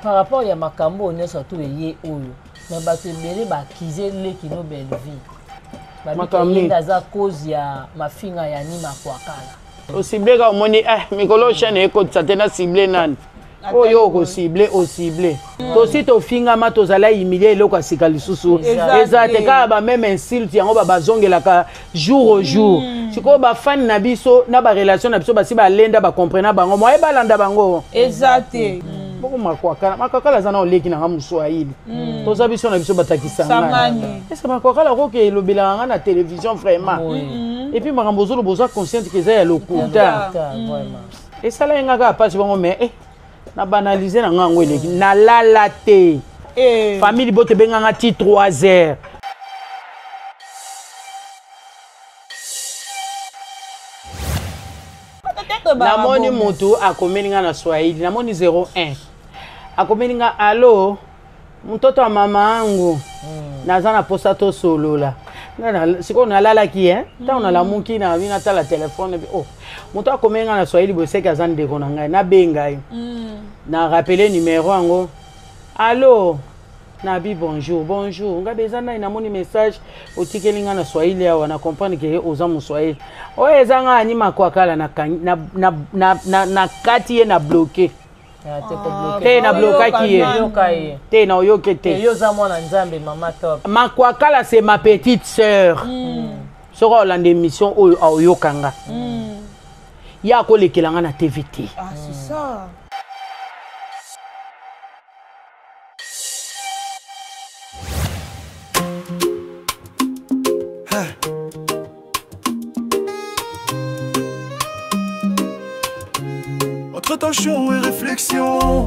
par rapport à makambo on est surtout yé oyo mais bato belé ba kize le kino belle vie makambo ndaza cause ya mafinga ya ni makwakala o ciblé ka moni mikolo chaîne ko tsatena ciblé nan oyo ko ciblé o ciblé to si to finga ma to zala humilier eloko asika lisusu ezate ka ba même insulte yango ba bazongela ka jour au jour siko ba fan na biso na ba relation na biso ba si ba lenda ba comprendre bango mo e balanda bango exacte boko makwakala zana oleki na Mswahili toza biso na biso batakisanga est-ce que makwakala ko ke lobela nga na télévision vraiment et puis makambo zolo boza consciente que ça ya lokuta vraiment et ça là nga pas bango mais na banaliser na ngango eleki na lala te famille bote benganga ti 3 heures namoni mutu akomeninga na Swahili namoni 01 akomeninga allo mtoto wa mama angu naza na posa to solola siko nalala ki ta unalamuki na bina tala telefone mutu akomeninga na Swahili boseka za ndeko na ngai na benga na rappeler numéro ango allo Nabi bonjour bonjour nga bezana namoni message otikelinga na Swahili awa na comprendre que oza mu Swahili oyo ezanga ani makwakala na kati ye na bloqué te na bloqué qui est te na oyoke te yo za mwana nzambe mama top makwakala c'est ma petite sœur soko la émission oyo oyokanga ya ko lekelanga na TVT c'est ça. Entre tension et réflexion,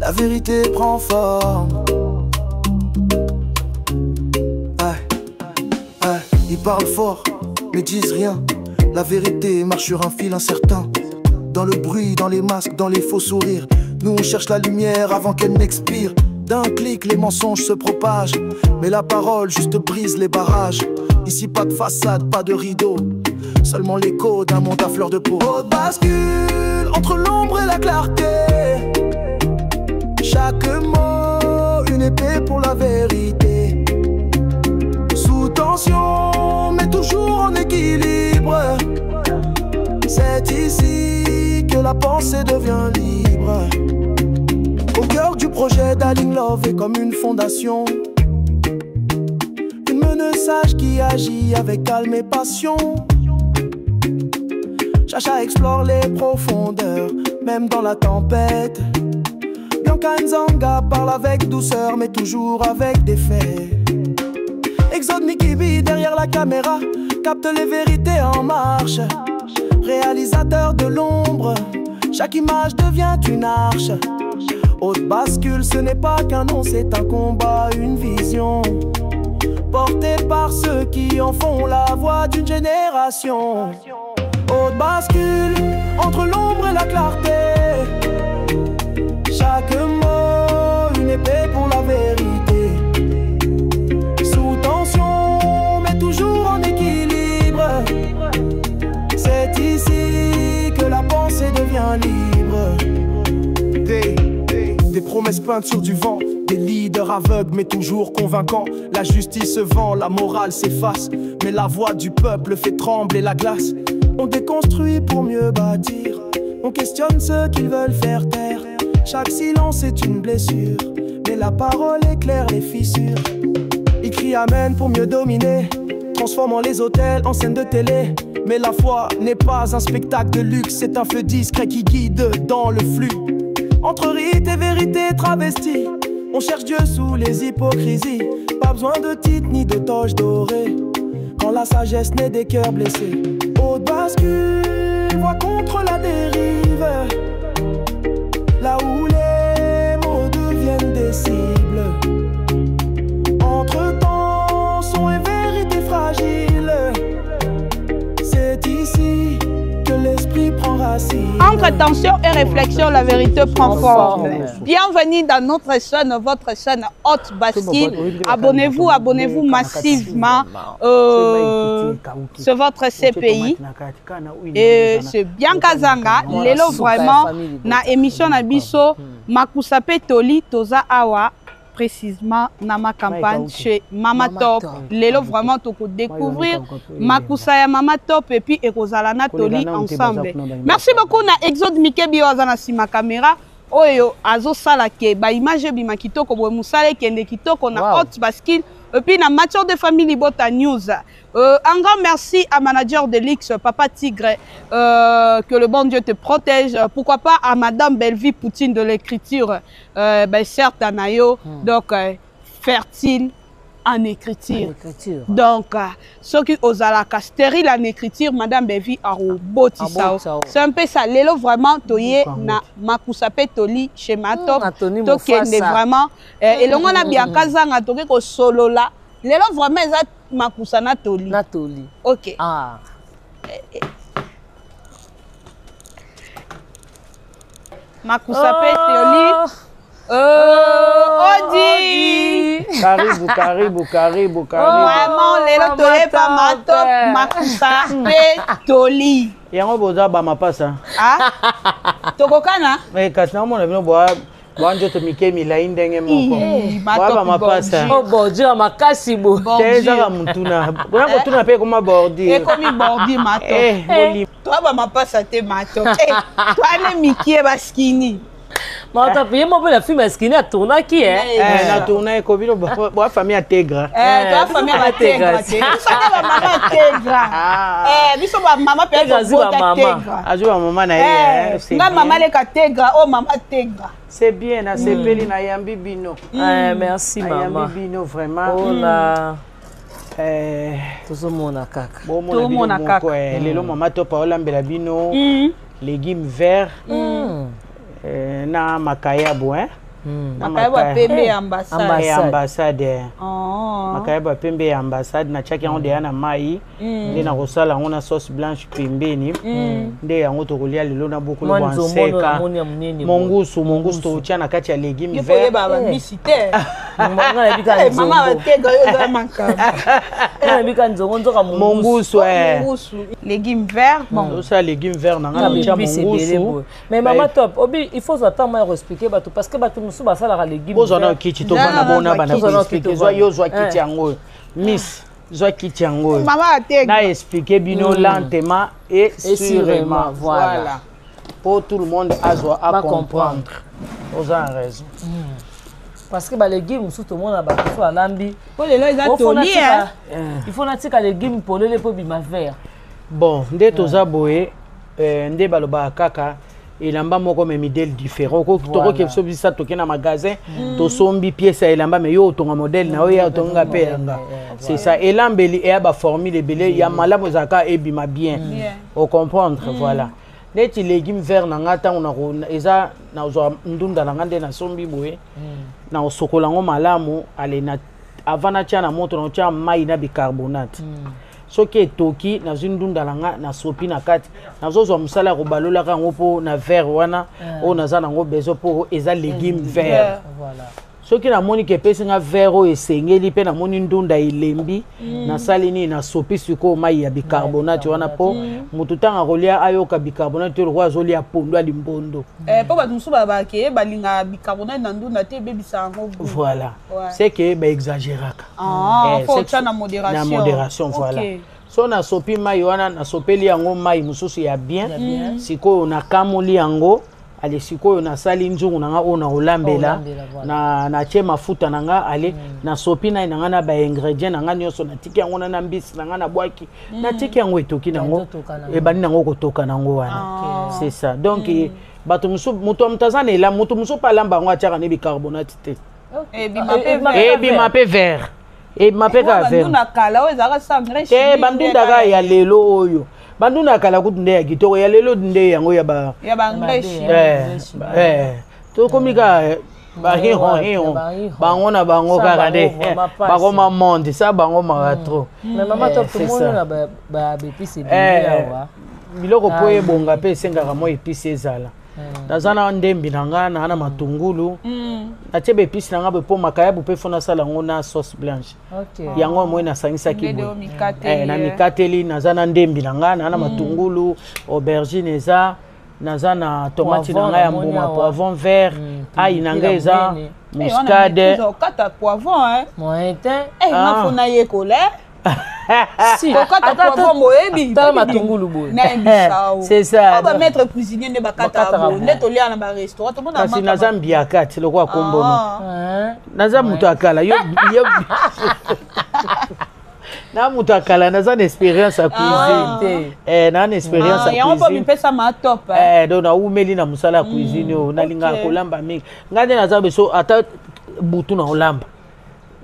la vérité prend forme. Ils parlent fort, mais disent rien. La vérité marche sur un fil incertain. Dans le bruit, dans les masques, dans les faux sourires, nous on cherche la lumière avant qu'elle n'expire. D'un clic, les mensonges se propagent, mais la parole juste brise les barrages. Ici pas de façade, pas de rideau, seulement l'écho d'un monde à fleur de peau. On bascule entre l'ombre et la clarté. Chaque mot, une épée pour la vérité. Sous tension, mais toujours en équilibre. C'est ici que la pensée devient libre. Au cœur du projet d'Aling Love est comme une fondation. Une meneuse sage qui agit avec calme et passion. Chacha explore les profondeurs, même dans la tempête. Bianca Nzanga parle avec douceur, mais toujours avec des faits. Exode Nikibi derrière la caméra, capte les vérités en marche. Réalisateur de l'ombre, chaque image devient une arche. Haute bascule, ce n'est pas qu'un nom, c'est un combat, une vision. Portée par ceux qui en font la voix d'une génération. Haute bascule, entre l'ombre et la clarté. Chaque mot, une épée pour la vérité. Sous tension, mais toujours en équilibre. C'est ici que la pensée devient libre. Des promesses peintes sur du vent, des leaders aveugles mais toujours convaincants. La justice se vend, la morale s'efface, mais la voix du peuple fait trembler la glace. On déconstruit pour mieux bâtir, on questionne ceux qu'ils veulent faire taire. Chaque silence est une blessure, mais la parole éclaire les fissures. Ils crient amen pour mieux dominer, transformant les hôtels en scènes de télé. Mais la foi n'est pas un spectacle de luxe, c'est un feu discret qui guide dans le flux. Entre rite et vérité travestie, on cherche Dieu sous les hypocrisies. Pas besoin de titre ni de toge dorée, quand la sagesse naît des cœurs blessés. Haute bascule, voix contre la dérive, là où les mots deviennent des cibles. Entre-temps, son et vérité fragile. C'est ici que l'esprit prend racine. Entre-temps, Attention et réflexion, la vérité prend forme. Bienvenue dans notre chaîne, votre chaîne Haute Bascule. Abonnez-vous massivement. C'est votre CPI. Et c'est bien Kazanga. Lelo vraiment, na émission na biso, Makusape Toli, Toza Awa. Précisément dans ma campagne chez Mama Top. Lelo vraiment tu peux découvrir Makusaya Mama Top et puis Ekozalana Toli ensemble. Merci beaucoup na Exode Mikebi Ozana si ma caméra. Oyo azo sala ke ba image bi makitoko bo musale kende kitoko na Haute Bascule et puis na matière de famille Bota News. Un grand merci à manager de l'X Papa Tigre, que le bon Dieu te protège. Pourquoi pas à Madame Bellevie Poutine de l'écriture, certes Anayo, donc fertile en écriture. Donc ceux qui osent la stérile en écriture, Madame Bellevie a roboti ça. C'est un peu ça. Lelo vraiment toye na Makusape Toli chez Matop. Donc est vraiment et l'on a bien kazanga toke ko solo là. Lelo vraiment ça Makusana Toli. Natoli. OK. Ah. Makusape Toli. Odi. Karibu. Vraiment, lelo tole pas Matop Makusape Toli. Yango boza ba mapasa. Ah? Tokokana? Mais kasna mo na bino boa Wanjo to Mikemi la indenge moko. Baba mapasa. Oh bordir makasi bo. Teza ka mutuna. Bona mutuna pe koma bordir. E komi bordir Matop. Toi ba mapasa te Matop. Toi ne Mikie baskini. Matop ye mo pe la fille maskini a tourna qui na tourna ko bino boa famille Ategra. Toi famille Ategra. Ça ba maman Ategra. Biso ba maman pe ko Ategra. Azuba maman na ye. Nga maman le Ategra, oh maman Ategra. C'est bien, na sepeli na yambi bino. Merci maman. Yambi bino vraiment. Oh là. Tout mona kaka. Tout mona kaka. Lelo mama to paola mbela bino. Légumes verts. Na makayabo makayabo pembe ambassade. Makayabo pembe ambassade na chaki yango deya na mai. Nde na kosala yango na sauce blanche pembeni. Nde yango tokolia lelo na beaucoup le bonseka. Mongusu totia na kati ya légumes verts. Baba misite. Mama batega yo za makaba. Bika nzongo nzoka mongusu. Légumes verts. Bon ça légumes verts na ngana mongusu. Mais maman Top, obi il faut attendre moi expliquer bato parce que bato musu basala ka légumes. Bozana kiti to bana bona bana expliquer zo yo zo kiti yango. Miss zo kiti yango. Mama atega. Na expliquer bino lentement et sûrement. Voilà. Pour tout le monde à comprendre. Vous avez raison. Parce que les légumes surtout tout le monde a battu sur la lambi. Il faut natika légumes pour les po bima vert. Bon, nde toza boye nde baloba kaka elamba moko me modèle différent ko toko ke so bisa toke na magasin to sombi pièce elamba me yo tonga modèle na yo tonga pe yanga. C'est ça elambeli e ba formule belé ya malamu zaka e bima bien. Au comprendre voilà. Neti légumes verts na ngata on eza na zo ndunda na ngande na sombi boye. Na osokola ngo malamu ale na avana tia na moto na tia mai na bicarbonate. Soki etoki na zindunda langa na sopi na kati na zozo musala ko balola ka ngopo na verre wana o naza na ngo bezo po eza légumes verts. Voilà. Soki na moni ke pesi nga verre o esengeli pe na moni ndunda ilembi na salini na sopi siko mai ya bicarbonate wana po mututanga kolia ayoka bicarbonate ro azolia pondo alimbondo. Po ba musu ba ke balinga bicarbonate na ndunda te bebisa ngo. Voilà. C'est que ba exagéraka. Faut ça na modération. Na modération voilà. So na sopi mai wana na sopeli yango mai mususu ya bien. Siko na kamoli yango ale siko na sali nzungu nanga ona olambela na tie mafuta nanga ale na sopi na nanga na ba ingrédients nanga nyoso na tiki yango na mbisi nanga na bwaki na tiki yango etoki nango e bani nango kotoka nango wana. C'est ça. Donc bato musu muto mtazana ela muto musu pa lamba ngo atiaka ne bicarbonate te. E bima pe vert. E mape ka vert. Banduna kala o ezaka sangre. Bandunda ka ya lelo oyo. Banduna kala kutunde ya kitoko ya lelo nde yango ya ba ngreshi. To komika bango na bango kaka nde bakoma monde ça bango maka trop. Mais maman Top tout le monde na ba bépice bien. biloko po ebonga pe esengaka mwa épice ezala naza na ndembi na nga na matungulu natie baépice na nga boye mpo makayabu mpe fo nasala yango na sauce blanche yango moi nasangisaki boye na mikateli naza na ndembi na nga na matungulu aubergine eza naza na tomate na nga ya mbuma poivron vert ai na nga eza muscade okata poivron ngafuna yekola si okata poivron boyebi tala matungulu boye c'est ça ba maître cuisinier nde bakata bo nde tolia na ba restaurant to mona kasi naza mbiaka ti lokwa kombono naza mutu akala yo na mutu akala naza na expérience ya cuisine na na expérience ya cuisine yango mipesa ma top donc naumeli na mosala ya cuisine oyo nalingaka kolamba mingi ngai nde naza beso ata butu na olamba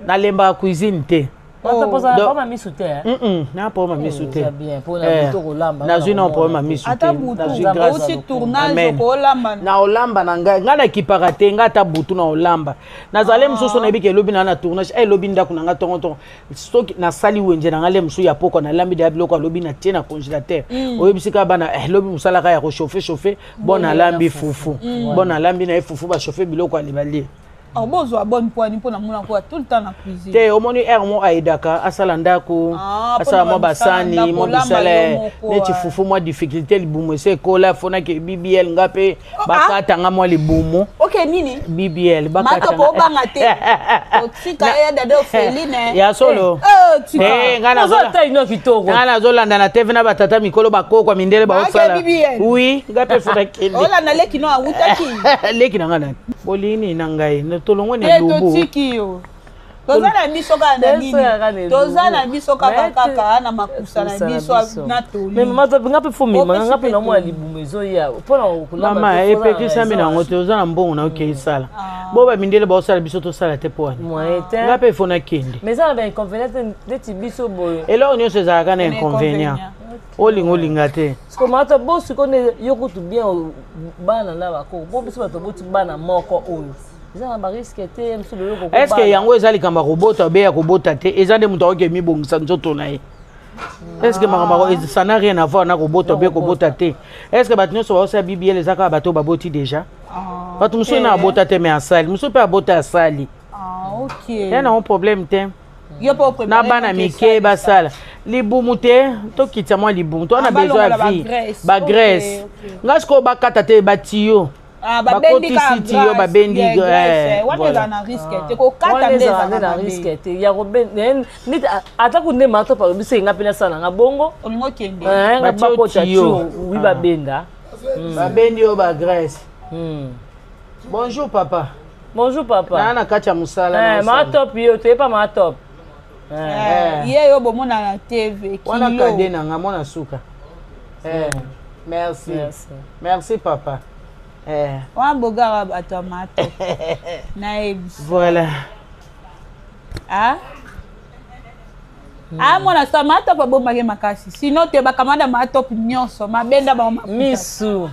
nalembaka cuisine te na problème misu te nazwi na problème misu te na olamba na ngai ngai nakipaka te ngai ata butu na olamba nazale mosusu nayebi ke elobi na tournage elobi ndako na ngai tongotongo soki nasali wenze na ngai le mosusu ya poko nalambi deya biloko alobi na tie na congélateur oyebisika bana elobi mosalaka ya kochauffe bo nalambi fufu bo nalambi na ye fufu bachauffe biloko alibalie Bonjour, bonne poignée pour la moula tout le temps na cuisine. Te au moni mo aidaka asala ndako asala mo basani mo bisale neti fufu mo difficulté libumu se kola fona ke BBL ngape bakata nga mo libumu. OK nini? BBL bakata. Mato po banga te. Otika ya dado feline. Ya solo. Tika. Ngana zola ta ino kitoko. Ngana zola ndana TV na batata mikolo bakoko mindele ba osala. Oui, ngape fona kende. Ola na leki no awutaki. Leki na ngana. Bolini na ngai tolongo ne lubu tozana biso kaka na nini tozana biso kaka kaka na makusa na biso na toli mais mama ngape fumi ngape na mwa libumu ezoya pona kulamba mama epekisa mina ngote ozana mbongo na okeyisala bo ba mindele ba osala biso to sala te poani ngape fona kende mais ça ba inconvénient de tibiso boyo elo nyonso ezalaka na inconvénient olinga te parce que mata bosi kone yokutu bien bana na bako bo biso bato boti bana moko oyo est-ce que yango eza likambo ya kobota obe ya kobota te eza nde moto akoki emibongisa nzoto na ye est-ce que makambo ça n'a rien à voir na kobota obe kobota te est-ce que bato nyonso baosala BBL eza kaka bato baboti déjà bato mosusu na abota te me asali mosusu mpe abota asali ya nango problème te na bana mike basala libumu te tokitisa mwa libumu to wana besoin ya vie bagrese nga sikoyo bakata te batiyo bakotisi yo babendi wana na risque te ko kata ndeza na risque te ya ko ben ata ku ne mato pa bise nga pena sana nga bongo olingo kende nga bako chachu wi babenda babendi yo ba Grèce bonjour papa na kacha musala ma top yo te pa ma top ye yo bomona na TV kilo wana kade na nga mona suka merci papa wa bogara bato mato na ebis voilà mona sa mato pa bomage makasi sino te bakamanda mato nyonso mabenda ba misu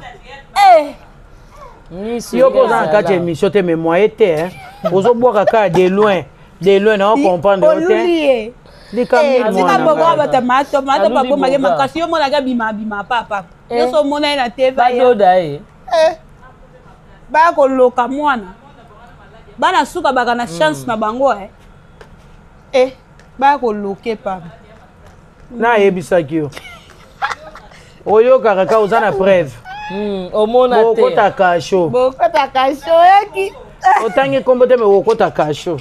yo poza kati émission te mais moi te ozoboka ka de loin na comprendre te Tika bogara bato mato pa bomage makasi yo mona ga bima papa yo so mona na TV badoda ba koloka mwana bana suka baka na chance na bango ba koloke pa na yebisaki yo oyokaka ka oza na preuve omona te bokotaka show yaki otangi kombo te me okotaka show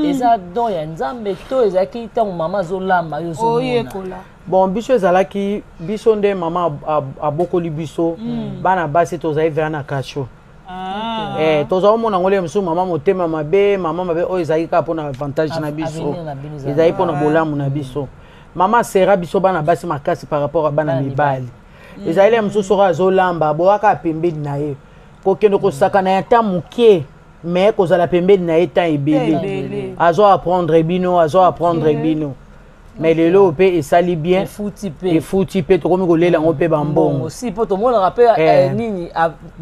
eza don ya nzambe to ezalaki ntango mama azolamba yo oyekola bon biso ezalaki biso nde mama abokoli biso bana basi tozali vera na kasho tozali omona ngo le mosusu mama motema mabe oyo ezalaki kaka mpona avantage na biso ezali mpona bolamu na biso mama asera biso bana basi makasi par rapport a bana mibali ezali le mosusu oyo azolamba boyaka pembeni na ye kokende kosaka na ya ta moke mais kozala pembeni na ye ta ebele azo apprendre bino mais lelo pe esali bien et fouti pe to komi kolela ngo pe bambongo aussi po to mona rappel nini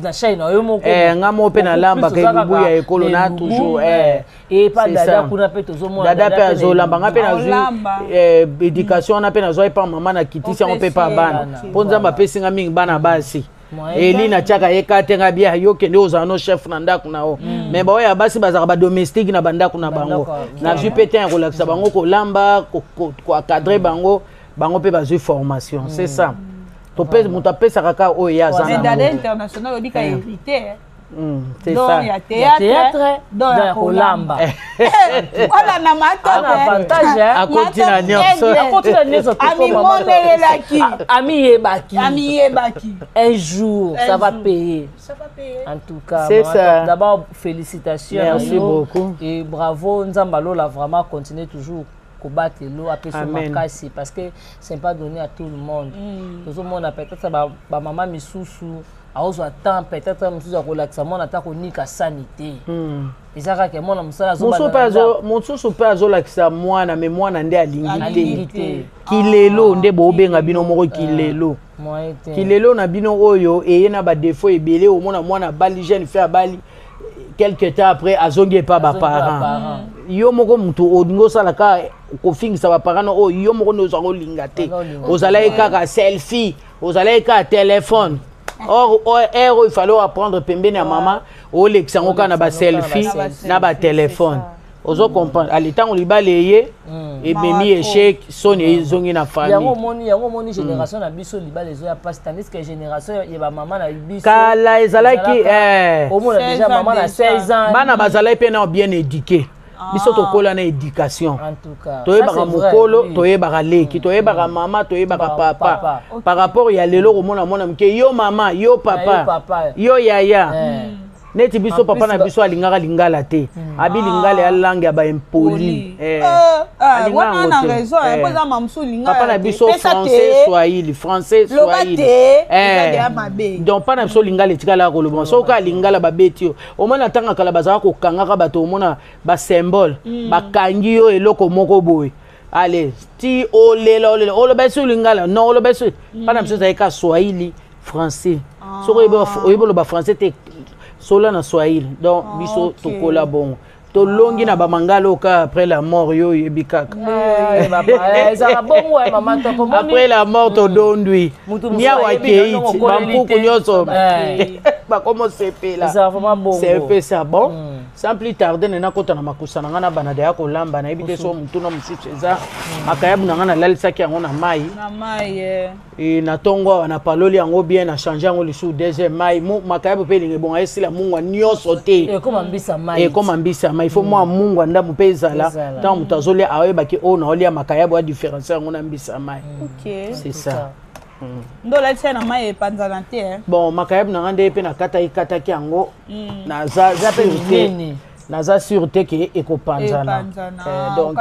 na chaîne yo moko ngamo pe na lamba ka bubuya ekolo na toujours et pas dada kuna pe to zo mona dada pe azolamba nga pe na zui éducation na pe na zoi pa mama na kitisi ngo pe pa bana po nzamba pe singa mingi bana basi Eli na chaka ekate nga bia yo kende ozano chef na ndako na o mais ba oya basi bazaka ba domestique na bandako na bango na ju pété en relaxa bango ko lamba ko cadrer bango pe bazui formation c'est ça to pe muta pesa kaka o ya za mais dada international obi ka hérité c'est donc ça il y a théâtre donc il y a kolamba voilà na mato avantage à continuer nyonso ami monelelaki ami yebaki un jour ça va payer en tout cas c'est ça d'abord félicitations merci beaucoup et bravo Nzambalo là vraiment continuer toujours combattre l'eau après ce makasi parce que c'est pas donné à tout le monde tout le monde a peut-être ça ba maman misusu a temps peut-être misusu a relaxer mon attaque nika sanité ezaka ke mona musala zo mosusu pe azolakisa mwana me mwana nde alingi te kilelo nde bobenga bino moko kilelo na bino oyo eye na ba défaut ebele omona mwana bali jeune fait abali quelque temps après azongi pa ba parents yo moko mutu odingo sala ka ko fingisa ba parents o yo moko no zo linga te ozala kaka selfie ozala kaka téléphone or il fallait apprendre pembeni à maman au lexango kana ba selfie na ba téléphone ozo comprendre ali tango libaleye et memi échec soni zongi na famille yango moni génération na biso libale zo ya passe tandis que génération ya ba maman na biso kala ezalaki au moins déjà maman na 16 ans bana bazalaki pe na bien éduqué biso tokola na éducation en tout cas toyebaka mokolo toyebaka leki toyebaka mama toyebaka papa par rapport ya lelo komona mona mke yo mama yo papa yo yaya neti biso papa na biso alingaka lingala te abi lingala ya langue ya ba impoli wana na raison poza mamsu lingala papa na biso français swahili donc pas na biso lingala etikala koloba soka lingala babeti o mona tanga kala bazaka kokangaka bato omona ba symbole bakangi yo eloko moko boye allez ti olela oloba biso lingala non oloba biso pas na biso zaika swahili français soko oyebo ba français te sola na swahili donc biso tokola bon to longi na bamangalo ka après la mort yo yebikaka après la mort to dondwi nia wakeiti bampuku nyonso bakomo sepela c'est un peu ça bon sans plus tarder nena kota na makusa na ngana banade ya kolamba na ebite so mutuna mususu eza makayabu na ngana lalisaki yango na mai et na tongo na paloli yango bien na changer yango lisu deuxième mai makayabu pe linge bon esila mungwa nyonso te et comme ambisa mai il faut moi mungwa ndamu pe ezala tant mutazoli awebaki o na olia makayabu a différence yango na mbisa mai c'est ça ndola tse na mai epanzana te bon makayabu na ngande pe na kata ki yango na za pe naza sûreté ke ekopanzana donc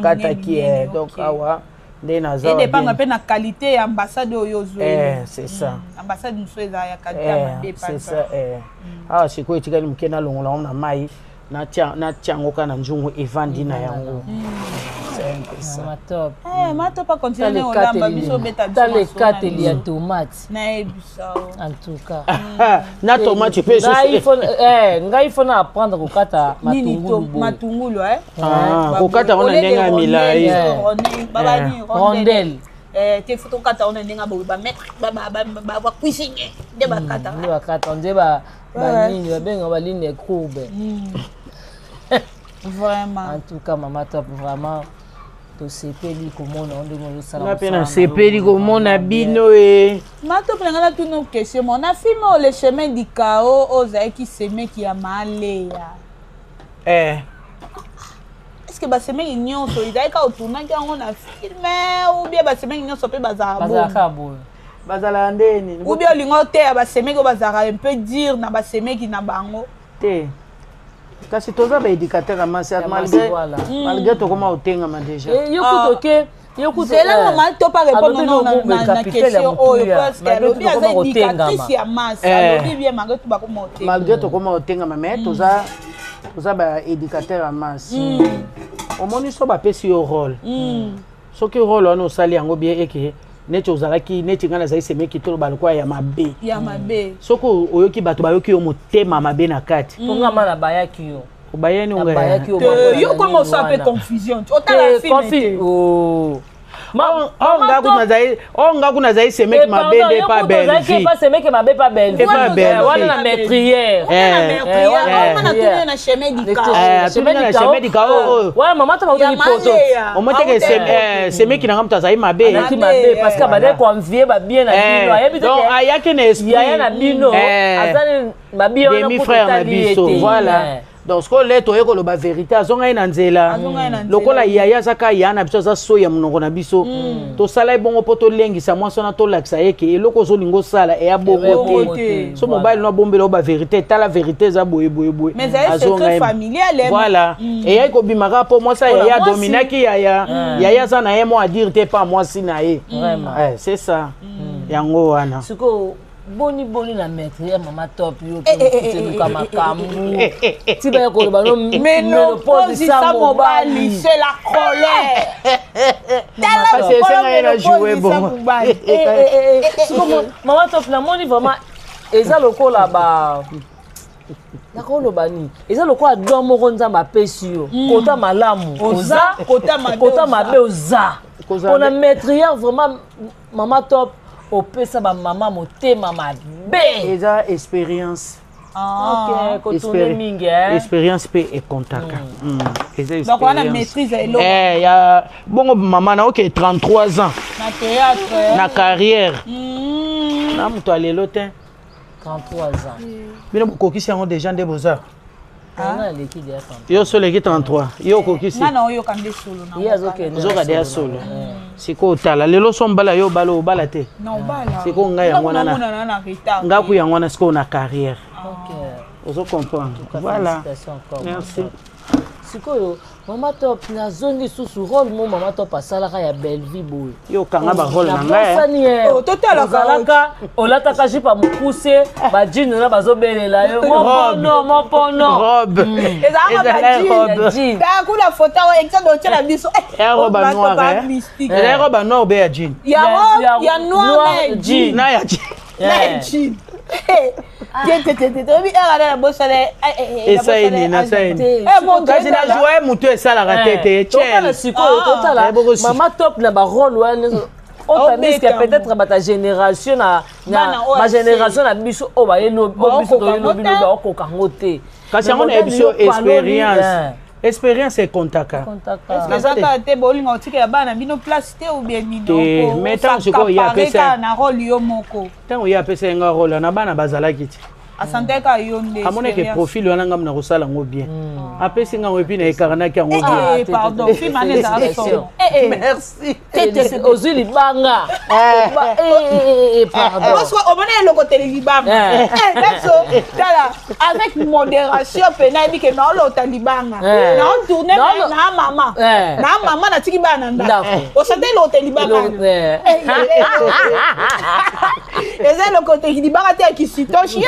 kata ki donc awa nde naza et dépend pe na qualité ya ambassade oyo zo c'est ça ambassade muso za ya qualité c'est ça ah siko etikali mukena longola na mai na tiango kana njungu evandi na yango matop matop a continuer olamba biso beta dans les quatre il y a tomates na ebisao en tout cas na tomate pe ngai faut apprendre kokata matungulu kokata ona ndenga milai rondelle te foto kata ona ndenga ba mettre ba cuisiner de bakata on dit ba nini ba benga ba ligne courbe vraiment en tout cas maman top vraiment to sepeli komona onde mo sala na pena sepeli komona bino e mato plangana tout nos questions mon a filmé le chemin du chaos oza qui seme qui a malea est-ce que ba seme nyonso ida ka otuna ki on a filmé ou bien ba seme nyonso pe bazaka bo bazala ndeni ou bien lingo te ba seme ko bazaka un peu dire na ba seme ki na bango te kasi toza ba éducateur amansi malgré to koma otengama déjà zela mama to pas répondre na question oyo parce que lobi aza éducatrice ya masse lobi bien malgré to bakoma otengama malgré to koma otengama mais toza ba éducateur amansi omoni so bapesi yo rôle soki rôle wana osali yango bien eke neti ozalaki neti nga nazali semeki to balokwa ya mabe soki oyoki bato bayoki yo motema mabe na kati pongama na bayaki yo obayeni yo koma osape confusion otala filme nga kuna zali semeki mabe nde pa belle vie pas semeki mabe pa belle vie wana na maîtrière na chemin dika wana mama to ba poto omoteke semeki na ngamto azali mabe parce que ba de convier ba bien na bino ayebi donc ayaki na esprit ya na bino azali ba bien na demi frère na biso voilà donc ce qu'on l'a toyé ko loba vérité azonga ina nzela lokola yaya zaka yana biso za soya munoko na biso to sala bongo poto lengisa mwaso na to lakisa yeke eloko zo lingo sala e ya bongo te so mobile no bombela ba vérité ta la vérité za boye mais c'est secret familial voilà et ya ko bimaka po moi ça yaya dominaki yaya za na yemo à dire te pas moi si na ye vraiment c'est ça yango wana siko boni na maître ya mama top yo to makambu ti ba ko ba no ménopause ça mobali c'est la colère tellement jouer bon mama top na moni vraiment eza lokola ba nakolo bani eza lokola do moko nzamba pesi yo kota malamu oza kota mabe oza on a maître ya vraiment mama top opesa ba mama motema mabe eza expérience expérience pe e contaka donc on a maîtrise eloko ya bongo mama na OK 33 ans na théâtre na carrière na muto alelo te 33 ans bino bokokisi yango déjà nde boza yo solo eki 33 yo okokisi nana oyo kande solo na ozoka de ya solo siko otala lelo so mbala yo balo obala te siko ngai yango wana nga ku yango wana siko na carrière ozo comprendre voilà merci sikoyo mama top na zongi susu rôle mo mama top asalaka ya belle vie boy yo kanga ba rôle na ngai totala kalaka olataka jipa mukuse ba jean na bazobelela yo mo pono robe eza kula photo wa exemple de la biso robe noire eza robe noire be ya jean ya noire jean na ya jean kasi na joye mutu esalaka tete mama top na barole wana otamiske peut-être bata génération na génération na biso oyo bayelobi baokokango te kasi yango na ye biso expérience ekontaka ezaka te bolinga otikela bana bino place te ou bien nini mais ntango sikoyo ye apesa na role yo moko ntango ye apesa yenga role na bana bazalaki te asanteka yo nde amoneke profil wana ngamu na kosala yango bien apesi ngango epi na ekaranaki yango bien pardon filmane ezala solo merci ozwi libanga omona elokoteli libanga biso tala avec modération mpe nayebi ke naolota libanga naotourne na mama natiki bana ndako osante elokoteli libanga eza elokoteli libanga te ya kisitoshi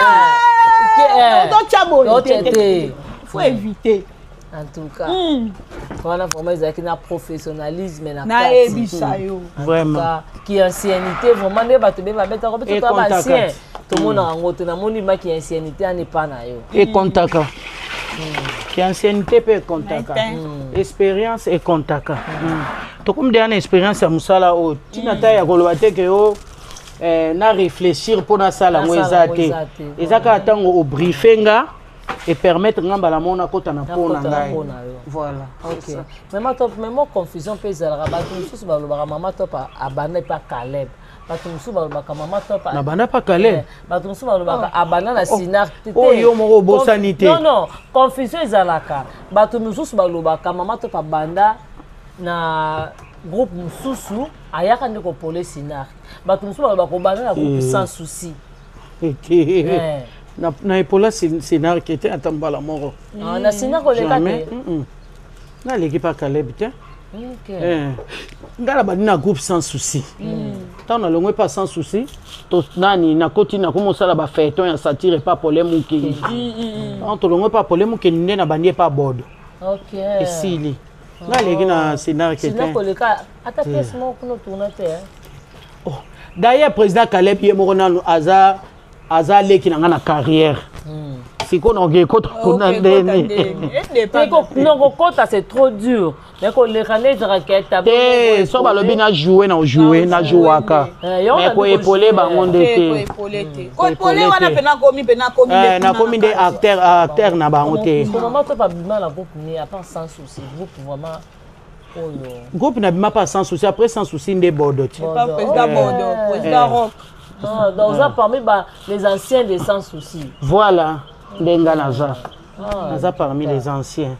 faut éviter en tout cas voilà vraiment ezalaki na professionnalisme na ebisa yo vraiment ki ancienneté vraiment nde bato be babetaka mpe toto basien tomonaka yango te namoni maki ancienneté ane epa na yo ekontaka ki ancienneté mpe ekontaka expérience ekontaka tokomi deya na expérience ya mosala oyo ntina ta ya koloba te ke yo na réfléchir mpona sala yango eza te eza kaka ntango obriefe nga et permettre nga mbala mona kota na mpona ngai voilà mama top memo confusion mpe ezalaka bato mosusu balobaka mama top abanda epa Caleb bato mosusu balobaka mama top na banda pa Caleb bato mosusu balobaka abanda na Sinar oyo moko obosani te non confusion ezalaka bato mosusu balobaka mama top abanda na groupe mosusu ayaka nde kopole Sinar bato mosusu balobaka obanda na groupe sans souci na epola Sinar ki te ata mbala moko na Sinar koleka te naleki pa Caleb te nga na bandi na groupe sans souci ntango nalongwe pa sans souci to nani nakoti nakomosala bafeton ya satire epa pole mokeni ntango tolongwe pa pole mokeni nde na bandi epa bodo esili ngaleki na scénario que sinon koleka ata pièce moko no tourner te d'ailleurs président Caleb ye moko nanu aza leki na nga na carrière siko na oge kota kuna ndeni non kokota c'est trop dur mais koleka ne raketa te so balobi na jouer na jouer na jouaka mais ko épauler bango ndete ko épauler wana pe na komi de acteur na bango te maman to pas bima la groupe ni a pas sans souci groupe vraiment groupe n'a pas sans souci après sans souci ndé Bordeaux président Bordeaux président Rock dans parmi les anciens des sans souci voilà ndenga naza parmi les anciens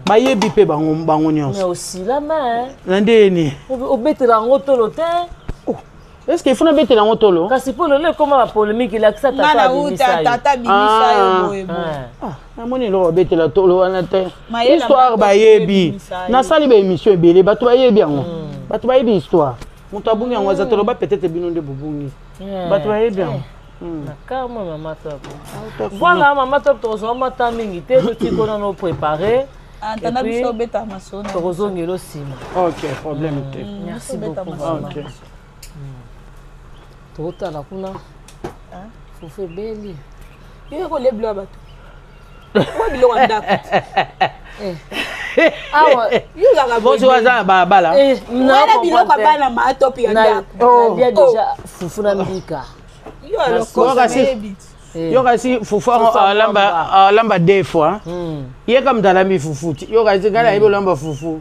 bayebi pe bango nyonso mais aussi la main ndeni obetela ngo tolo te est-ce qu'il faut na betela ngo tolo kasi po le comment la polémique il a que ça tata bimisa boye namoni lo betela tolo wana te histoire bayebi na sali ba émission ebele bato bayebi yango bato bayebi histoire moto abungi yango za tolo ba peut-être bino nde bubungi bato bayebi yango Carrément, maman top. Voilà, maman top, tu reçois ma taming, tu es nous préparer. Et puis, tu reçois le sim. Ok, problème. Merci beaucoup. Ok. Tu reçois la kuna. Faut faire belle. Il y a les bleus à bateau. Pourquoi il y a un d'accord? Ah ouais. Bonjour, Bala. Non, il y a un ma top. Il y a déjà Fufuna Mbika. Yo kasi fufu alamba deux fois ye comme dans la mi fufu yo kasi ngala ibo lamba fufu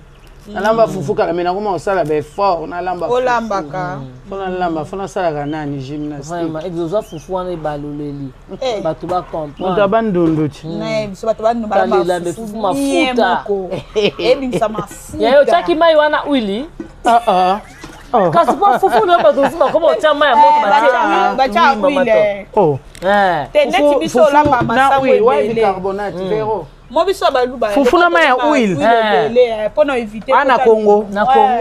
alamba fufu kala mena kuma osala be fort na lamba olamba ka fona lamba fona sala kana ni gymnastique vraiment exosa fufu wana baloleli bato ba comprendre muta bandunduti na biso bato bandu balamba fufu mafuta ebimisa mafuta yayo chaki mai wana wili kasi po fufu na bato sima como chama ya moto bacha wile oh te neti biso lamba masango ebele bicarbonate vero mo biso baluba fufu na ya huile pour éviter na Congo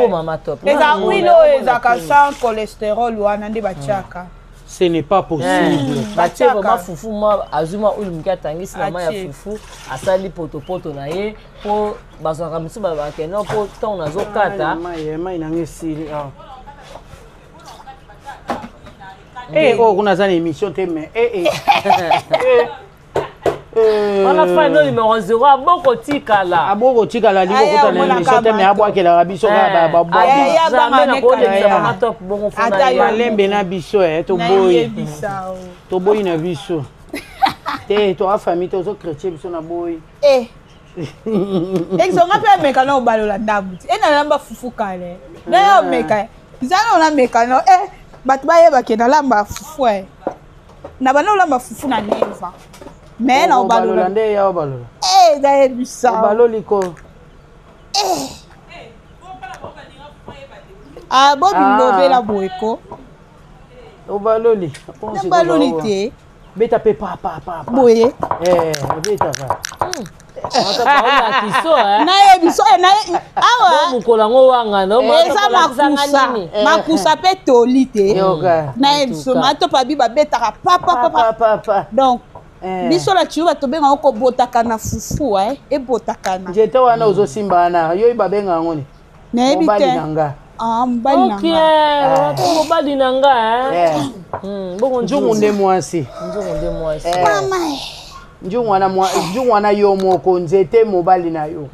mama top les huile ezaka sans cholestérol wana nde bachaka ce n'est pas possible batie vraiment fufu moi azuma huile mukatangisi na ya fufu asali poto na ye po bazwaka misu babakeno po ton azokata mai na ngesili kuna zana émission te mais on a fait le numéro 0 aboko tikala liko kota na émission te mais abwakela rabiso ba lembe na biso to boyi na biso te to a famille to zo chrétien biso na boyi exonga pe meka na obalola ndabuti ena lamba fufu kale na yo meka zana na meka no bato bayeba ke na lamba fufu na bana lamba fufu na neva mais na obalola nde ya obalola da bisa obaloli ko bobi lobela boyeko obaloli te beta pe pa boye beta ka naye biso awa mukolango wanga no makusa pe toli te naye biso mato pabi babetaka papa donc biso la chiyo bato benga oko botaka na fufu ebotaka na njete wana ozosimba wana yo babenga yango ni nayebi te mobali na nga nzungu nde mwasi njungu wana yo moko nzete mobali na yo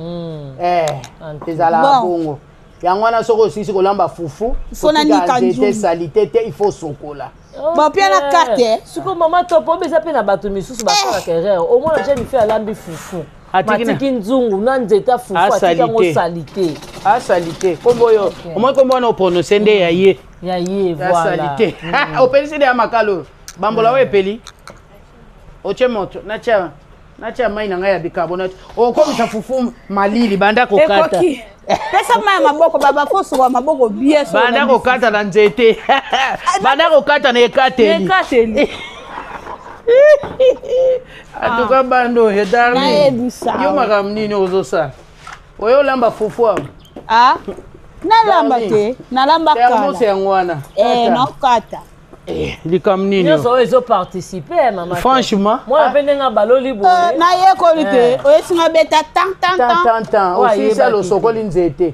ezalaka bongo yango wana soko osisi kolamba fufu otika nzete salite te il faut sokola bapia na karte siko mama top obeza pe na bato misusu basalaka erreur au moins na jeune fille alambi fufu matiki nzungu na nzete fufu atikango salite salite kombo oyo omoi kombo wana oprononce nde ya ye voilà salite opelisi nde ya makalo bambola oyo epeli oche moto natia mai na ngai ya bicarbonate okomisa fufu malili banda kokata pesa mai maboko baba kosuka maboko bien so banda kokata na nzete banda kokata na ekateli atuka bando hedarni yo makambo nini ozosala oyo lamba fufu nalamba te nalamba kala yango wana nakata likambo nini nyonso oyo ezoparticipe mama franchement mwana mpe ndenge abaloli boye nayekoli te oyesinga beta tan osisa losokoli nzete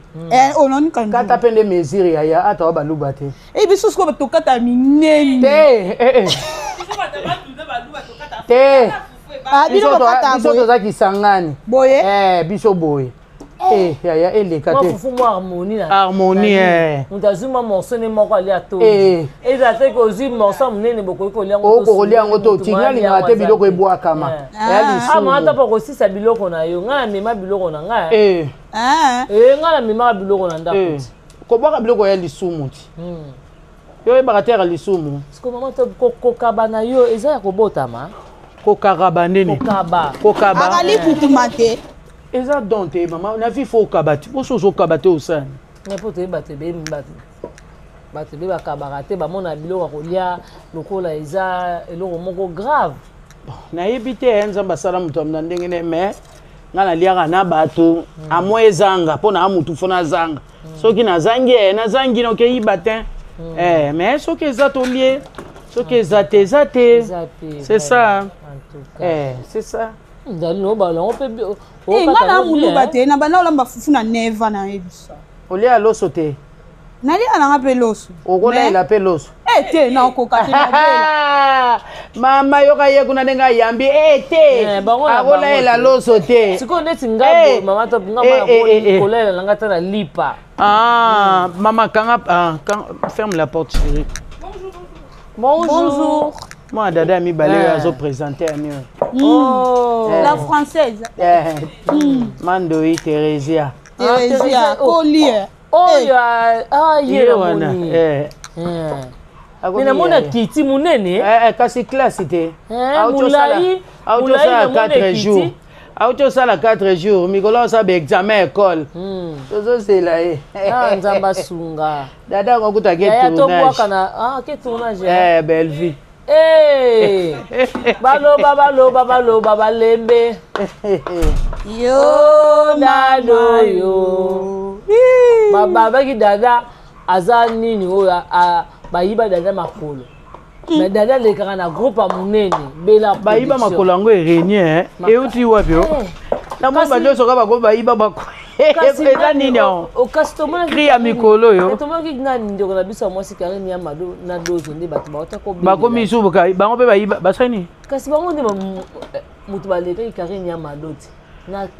kata mpe nde mesure yaya ata wa baluba te biso siko tokata minene te biso toza kisangani boye biso boye yaya eleka te fufu mo harmonie moto azwi mwa morso ne moko ali atondi eza te ke ozwi morso monene bokoki kolia yango to tingalingaka te biloko ebwakama mama ata mpo kosisa biloko na yo ngai namema biloko na ngai ngai namemaka biloko na ndako ti kobwaka biloko ya lisumu ti yo oyebaka te yaka lisumu siko mama kokaba na yo eza ya kobotama kokaba ndeni kokaba akali kutuma te eza don te mama na vi fo okaba te poso ozokaba te osani po toyeba te beyemi bato be bakabaka te bamona biloko ya kolia lokola eza eloko moko grave nayebi te nzambe asala moto amna ndenge ne mais nga naliaka na bato amo ezanga mpo na amutu fo nazanga soki nazangi nokeyiba te mais soki eza tolie soki eza te c'est ça c'est ça nga na muluba te na banda olamba fufu na neva na yebisa olia loso te nalia nanga mpe loso okolela mpe loso te na okoka te mama yoka ye kuna ndenge ayambi te akolela loso te sikoyo neti ngai mama tokolela nanga ta na lipa mama kanga ferme la porte chérie bonjour moi dada ya mibale oyo azoprésente ani la française mandoi Theresia kolie oyo ye namoni namona kiti monene kasi classe te mulai autosala 4 jours autosala 4 jours mikolo osala baexamen école tozosela ye nzambe asunga dada yango okutaki tournage belle baloba balembe yo nano yo babaki dada aza nini oyo bayiba dada makolo mais dada alekaka na groupe ya monene bela bayiba makolo yango erenie euti wapi o namoi banyonso kaka bako bayiba eza nini cri ya mikolo oyo tomonaki nani ndeko na biso ya mwasi Karine ya mado na dozo nde bato bakomi isubu bango mpe bayiba basani kasi bango nde moto balekaki Karine ya mado ti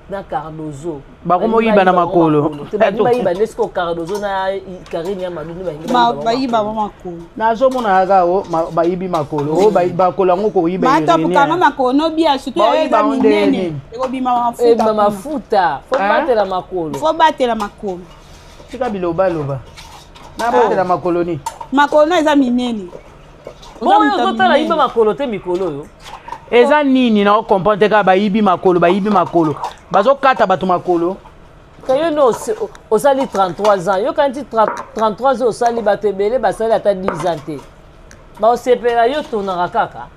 na Cardozo bakomoyiba na makolo bayiba nde siko Cardozo na Karine ya mado bayiba makolo nazomona kaka o bayibi makolo o bakolo yango koyiba matapukanga makolo nobia surtout eza minene ekobima mafuta fo batela makolo tika bilobaloba na batela makolo ni makolo na eza minene oyo ozotala yiba makolo te mikolo oyo eza nini na okomprendre kaka bayibi makolo bazokata bato makolo kayo nde osali 33 ans yo kanti 33 ans osali bato ebele basali ata 10 ans te baosepela yo tonaka kaka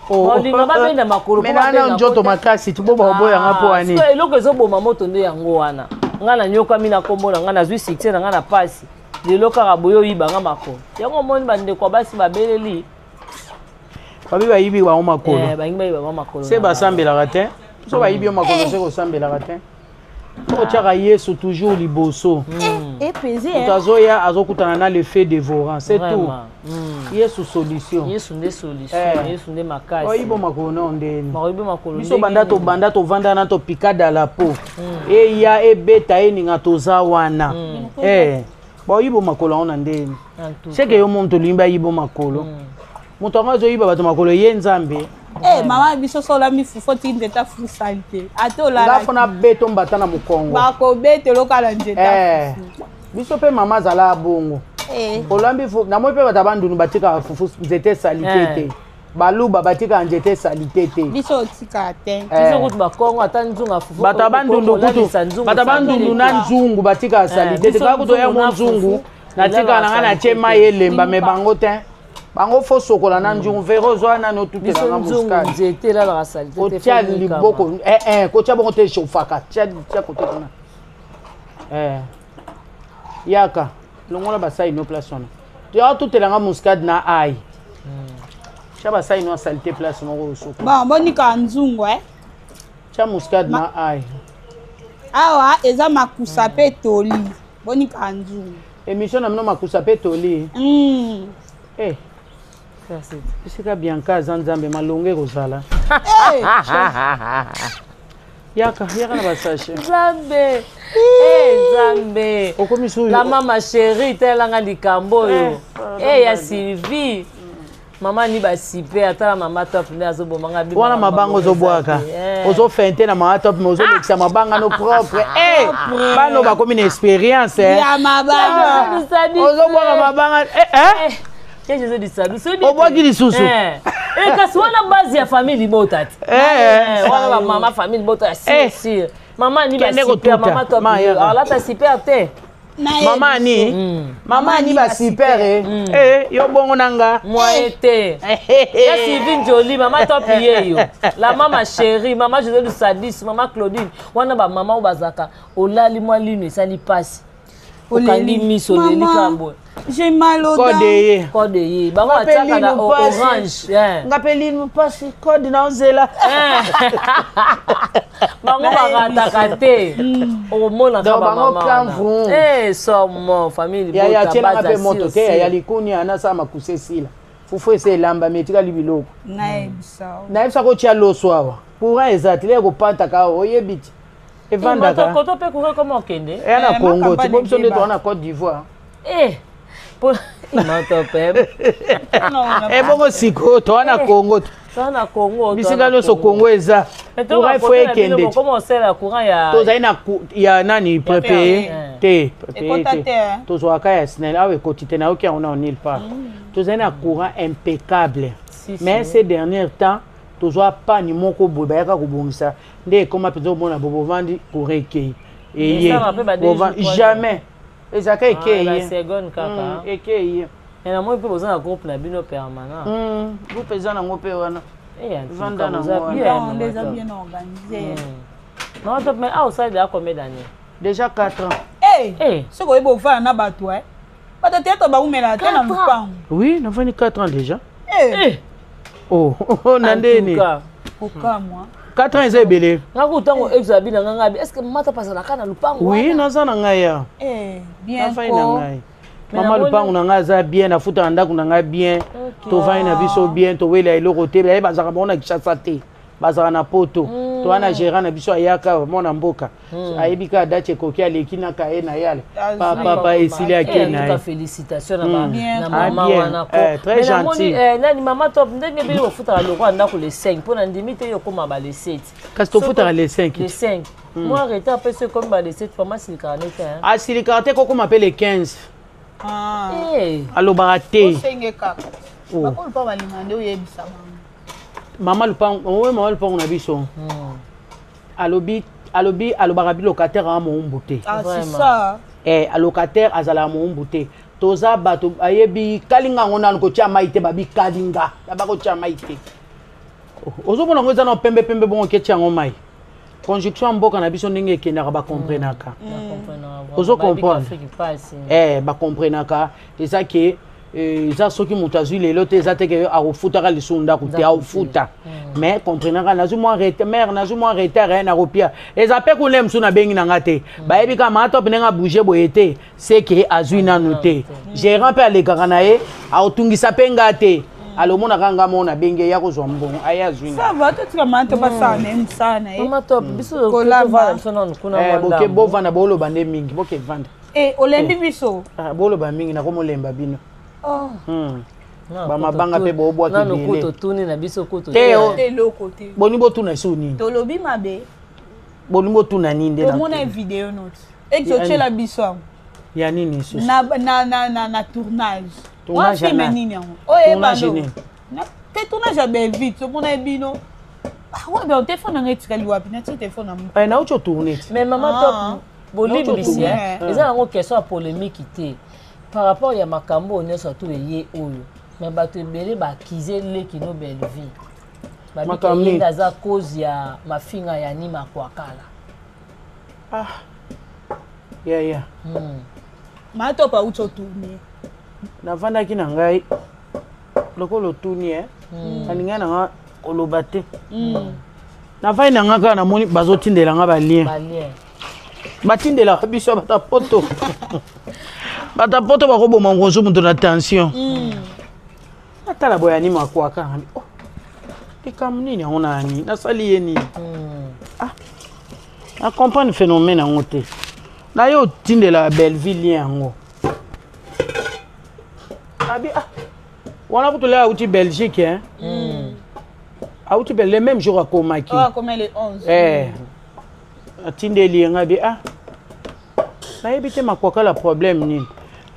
olinga babenda makolo menana njoto makasi tibo baoboyanga mpo wani eloko ezoboma moto nde yango wana ngai nanyokami na kombo na ngai nazwi succès na ngai na pasi lelo kaka boyo oyibanga makolo yango omoni bandeko ya basi babeleli babi bayibi bango makolo se basambelaka te so bayibi yo makolo se kosambelaka te otiaka yesu toujours liboso moto azoya azokutana na le fait dévorant c'est tout yesu solution yesu nde makasi oyibo makolo na ondeni biso banda tovanda na topikada la po eya ebeta eninga toza wana baoyibo makolo yango na ndeni seke yo moto olingi bayibo makolo moto yango azoyiba bato makolo ye nzambe mama biso solami fufu otiki nzeta fusali te ate olala fona beto mbata na mokongo bakobetela okala nzeta biso mpe mama azala bongo olambi namoi mpe bato bandunu batikaka fufu nzete esali te te baluba batikaka nzete esali te te biso otikaka te bato abandundu na nzungu batikaka esali te te kaka kutu oya mo nzungu natikaka na ngai natie mai elemba me bango te bango fo sokola na nzungu vero ozwa nani otutelanga muskali otia liboko kotia bongo te eshofaka tia kote kuna yaka longola basali no place wana ya tout elanga muscade na ail chaba sai no salité place moko soko bon bonika nzungu cha muscade na ail awa eza makusa pe toli bonika nzungu émission na mino makusa pe toli eh esika bianca aza nzambe malonge kozala yaka na basashe nzambe nzambe okomi suyo la mama chérie telanga likambo oyo ya Sylvie mama ni basipe atala mama top nde azobomanga bi wana mabango ozobwaka ozofente na mama top mais ozolekisa mabanga no propre bano bakomi na expérience ya mabanga ozobwaka mabanga Jésus dit ça. Obwaki lisusu. Kasi wana base ya famille libota ti. Wana mama famille libota si. Mama ni ba super mama top. Alors ta super te. Mama ni ba super yo bongo nanga. Moi été. Ya Sylvie Jolie mama top yeyo. La mama chérie, mama José du Sadis, mama Claudine. Wana ba mama obazaka olali mwa lino sali passe. Okandi miso leli kambo. J'ai mal au dos. Code ye. Bango ataka na orange. Ngapeli mu passe code na onzela. Bango barataka te. Omona ka mama. Somo famille bota. Ya tena ngape moto te ya likuni anasa makuse sila. Fufu ese lamba metika libiloko. Naebisa ko tia loso awa. Pour exactement ko panta ka oyebiti. Evandaka. Koto pe courir comme okende. Na Congo, tu peux sonner toi na Côte d'Ivoire. Pour Mantopem. Bongo siko toi na Congo. Toi na Congo. Bisika no so Congo eza. Pour faut ekende. Comment c'est la courant ya ya nani prépé te. Tozwaka ya snel awe kotite na okia on il pas. Tozana courant impeccable. Mais ces derniers temps tozwa pas ni moko boye bayaka kobongisa nde koma pezo mona bobo vandi koreke jamais ezaka ekeye la seconde kaka ekeye na moi pe bozana groupe na bino permanent groupe ezana ngope wana vanda na bien organisé non top mais outside à combien d'années déjà 4 ans ce ko ebo fa na bato bato teto ba umela te na mpango oui na vani 4 ans déjà nandeni okamwa 4 ans eza ebele ngako tango exabi na ngabi est-ce que mata pasala kana lupango oui naza na ngai ya bien ko na ngai mama lupango na ngai za bien na futa ndako na ngai bien to vai na biso bien to wela eloko te ba bazaka bona kishasa te bazaka na poto to wana gérant na biso ayaka mona mboka ayebika date koki aleki na kae na yale papa esili akena félicitations na mama wana ko très gentil nani mama top ndenge bili ofuta loko ndako le 5 pona ndimite yo koma ba le 7 kasi to futa le 5 le 5 moi arrêter après ce comme ba le 7 format silikarate ah silikarate ko koma pe le 15 allo barate sengeka bakolo pa balimande oyebisa mama lupango na biso alobi alobaka bi locataire a moumbu te c'est ça alocataire azala moumbu te toza bato ayebi kalinga ngo nanu ko tia mai te babi kalinga bako tia mai te ozomona ngo eza na pembe bongo ke tia ngo mai conjonction mboka na biso ndenge ekendaka bakomprenaka ozo comprendre bakomprenaka eza ke eza soki moto azwi lelo te eza teke akofutaka lisusu ndako te aofuta mais comprenaka nazwi mwa mare nazwi mwa retard na kopia eza mpe kuna mosusu nabengi na nga te bayebi kaka maatope ndenge abouge boye te seke azwi nanu te gérant mpe alekaka na ye aotungisa mpe nga te alomonaka nga mo nabenge ya kozwa mbongo aye azwi boke bovanda booloba nde mingi boke vanda olembi biso booloba mingi nakomolemba bino bamabanga mpe boobwaki boni botuna esu nini tolobi mabe boni botuna nini nde tomona video note exotiela biso yango ya nini isusu na tournage tournage nini yango oyebano te tournage ya bevite tomona ebino ouais téléphone nanga etikali wapi na ti téléphone na nauti otourne mais mama top bolimbisi eza yango question ya polémique te par rapport ya makambo nyonso tu eye oyo mais bato ebele bakize leki no belle vie babiki aza cause ya mafinga ya nima kwakala ya matop auti otourne navandaki na ngai lokolo tuni aninga na nga oloba te navai na nga kaka namoni bazotindela nga balien batindela biso batapoto batapoto bakoboma ngonzo moto na tension atala boyani makwaka likambo nini yango nani nasali ye nini na comprendre phénomène yango te na yo otindela Belleville yango abi wana kutolela auti Belgique auti le même jour akomaki le 11 atindeli yanga abi nayebi te makwakala problème nini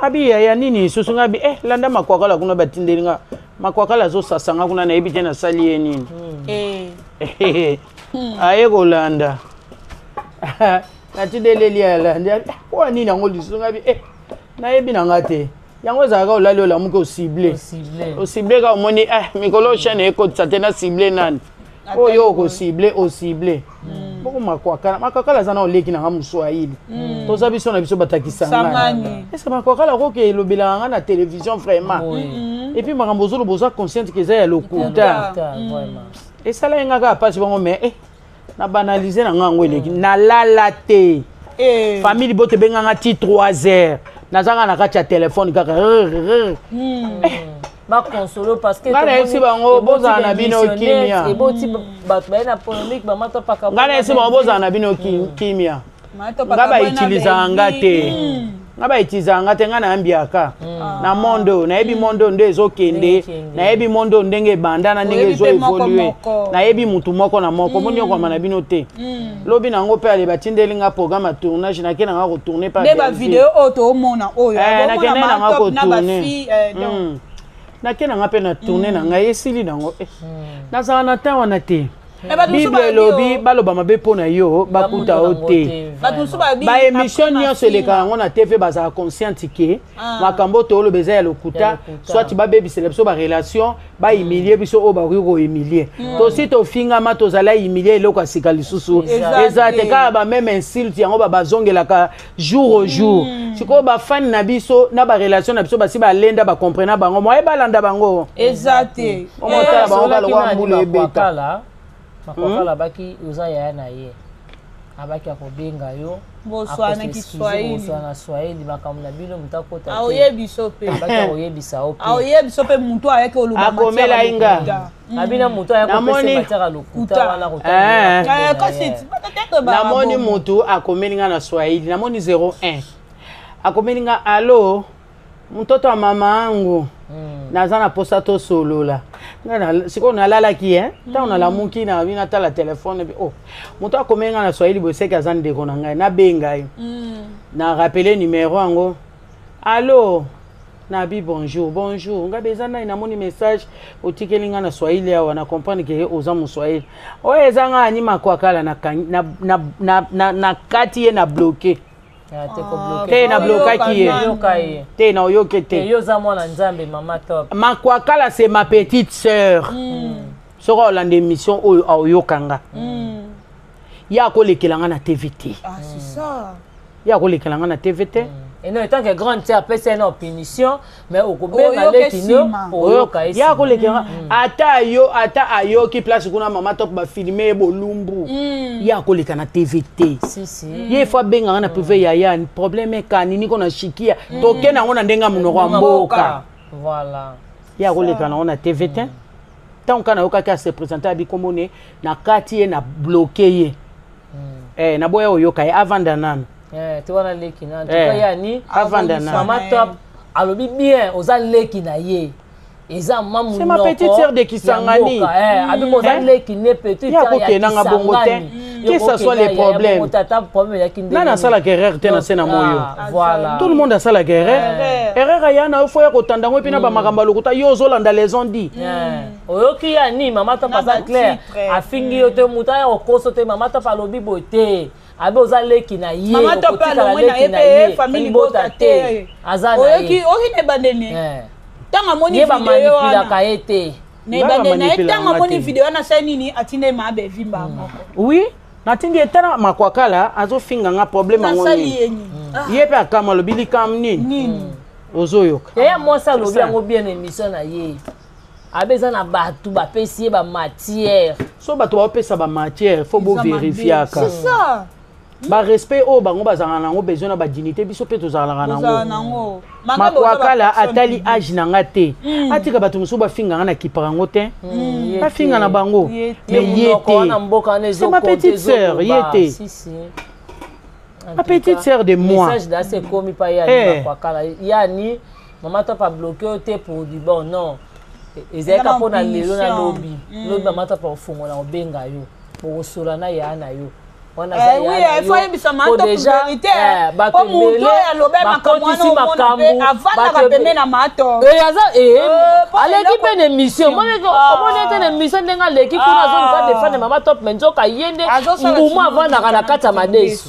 abi ya nini susu nga bi landa makwakala kuna batindeli nga makwakala zo sasanga kuna nayebi te nasali ye nini aye kolanda natindeli ya landa kwa nini yango lisusu nga bi nayebi na nga te yango ezalaka olali olamuki osible ka omoni mikolo chaine ekotisa te na cible nani oyo osible boko makwakala aza na oleki nanga moswahili toza biso na biso batakisanga eske makwakala okoki elobelaka nga na télévision vraiment epuis makambo ozoloba oza consciente ke eza ya lokuta esala ye nga kaka pasi bango mais na banalize na nga yango eleki nalala te famille bote benganga ti 3 heures nazanga na kati ya telefone kaka bakonsolo parce que ngana esi bango bozala na bino kimia eboti bato baye na polémique bamata paka ngana esi bango bozala na bino kimia nga bayitilizanga te nga nayambiaka na mondo nayebi mondo nde ezokende nayebi mondo ndenge ebanda na ndenge ezoevolue nayebi mutu moko na moko moni yokwama na bino te lobi nango mpe ale batindeli nga programme ya tournage nake nanga kotourne pa bavideo oyo toomona oyo nakende nanga kotourne nake nanga mpe na tourne na ngai esili nango nazala na temps wana te bible elobi baloba mabe mpo na yo bakuta o te baémission nyonso eleka yango na tv bazala consciente ke makambo tooloba eza ya lokuta soit babebisela biso barelation bahumilie biso oyo bakoki kohumilie tosi tofingama tozala humilie eloko ya sika lisusu eza te kaka bameme insulte yango bazongelaka jour au jour sikoyo bafani na biso na barelation na biso basi balenda bakomprena bango moye balanda bango eza te omotala bango balokwa mbula ebeta makwakala abaki oza yaya na ye abaki akobenga yo boswana Swahili makambo na bino mutu akota aoyebiso mpe abaki akoyebisa yo mpe aoyebiso mpe mutu ayaki oluba akomela inga abina mutu ayakopesa matiaka lokuta wana namoni mutu akomeli nga na Swahili namoni 01 akomeli nga alo mtoto wa mama angu naza na posa tosolola sikoyo nalalaki ntango nalamuki na bino atala telefone moto akomeli nga na Swahili boseki aza ndeko na ngai nabenga ye na rappele numero yango alo nabi bonjour nga beza nai namoni message otikeli nga na Swahili awa na comprendre ke oza moswahili oyo eza nga ani makwakala na kati ye na bloqué te na blokaki ye te na oyoke te yoza mwana nzambe mama top makwakala c'est ma petite sœur soko olanda émission oyo aoyokanga ye akolekelanga na tvt ye akolekelanga na tvt et non tant que grande sœur peut c'est une punition mais au kobenga lekino oyoka esi ya kolekanga ata ayoki place kuna mama top ba filmer bolumbu ya koleka na tvt ye fois benga na privé ya problème ka nini kona shikia toke na ngona ndenga munoko mboka voilà ya koleka na ngona tvt tant kana yoka ka se présenter abikomone na kati ye na bloquer ye na boya oyoka ye avant danana tu wana leki na ntuka yani mama top alobi bien oza leki na ye eza mamu c'est ma petite sœur de Kisangani abi moza leki ne petite ya kokenanga bongo te que ça soit les problèmes nana asala erreur te na se na moyo voilà tout le monde asala erreur ayana ofo ya kotandango epi na bamakambo lokuta yo ozolanda les on dit oyoki yani mama top aza clair afingi yo te muta ya kokoso te mama top alobi boye te abe oza leki na ye mama top alongwe na ye pe famille bota te aza na ye oki ne bandeni tanga moni video wana ye te ne bandeni tanga moni video wana sa nini atinde mabe vimba moko oui natindi etana makwakala azofinga nga problème ngo ni ye pe akama lobili kam nini ozoyoka ya moi ça lobi yango bien émission na ye abeza na bato bapesi ye ba matière so bato bapesa ba matière faut bo vérifier ka c'est ça ba respect o bango bazanga nango besoin na ba dignité biso pe tozalaka nango makwakala atali age nanga te atika bato mosusu bafinga na kipaka te bafinga na bango mais yete c'est ma petite sœur yete ma petite sœur de moi message là c'est comme pas ya makwakala yani maman t'a pas bloqué te pour du bon non ezeka pona lelo na lobby maman t'a pas fongola obenga yo pour sola na ya na yo oui, il faut y avoir une vérité. Comme mon toit, il y a une émission. Moi, une émission de l'équipe pour la zone de maman top menzo kayende nguma avant na kata madesu.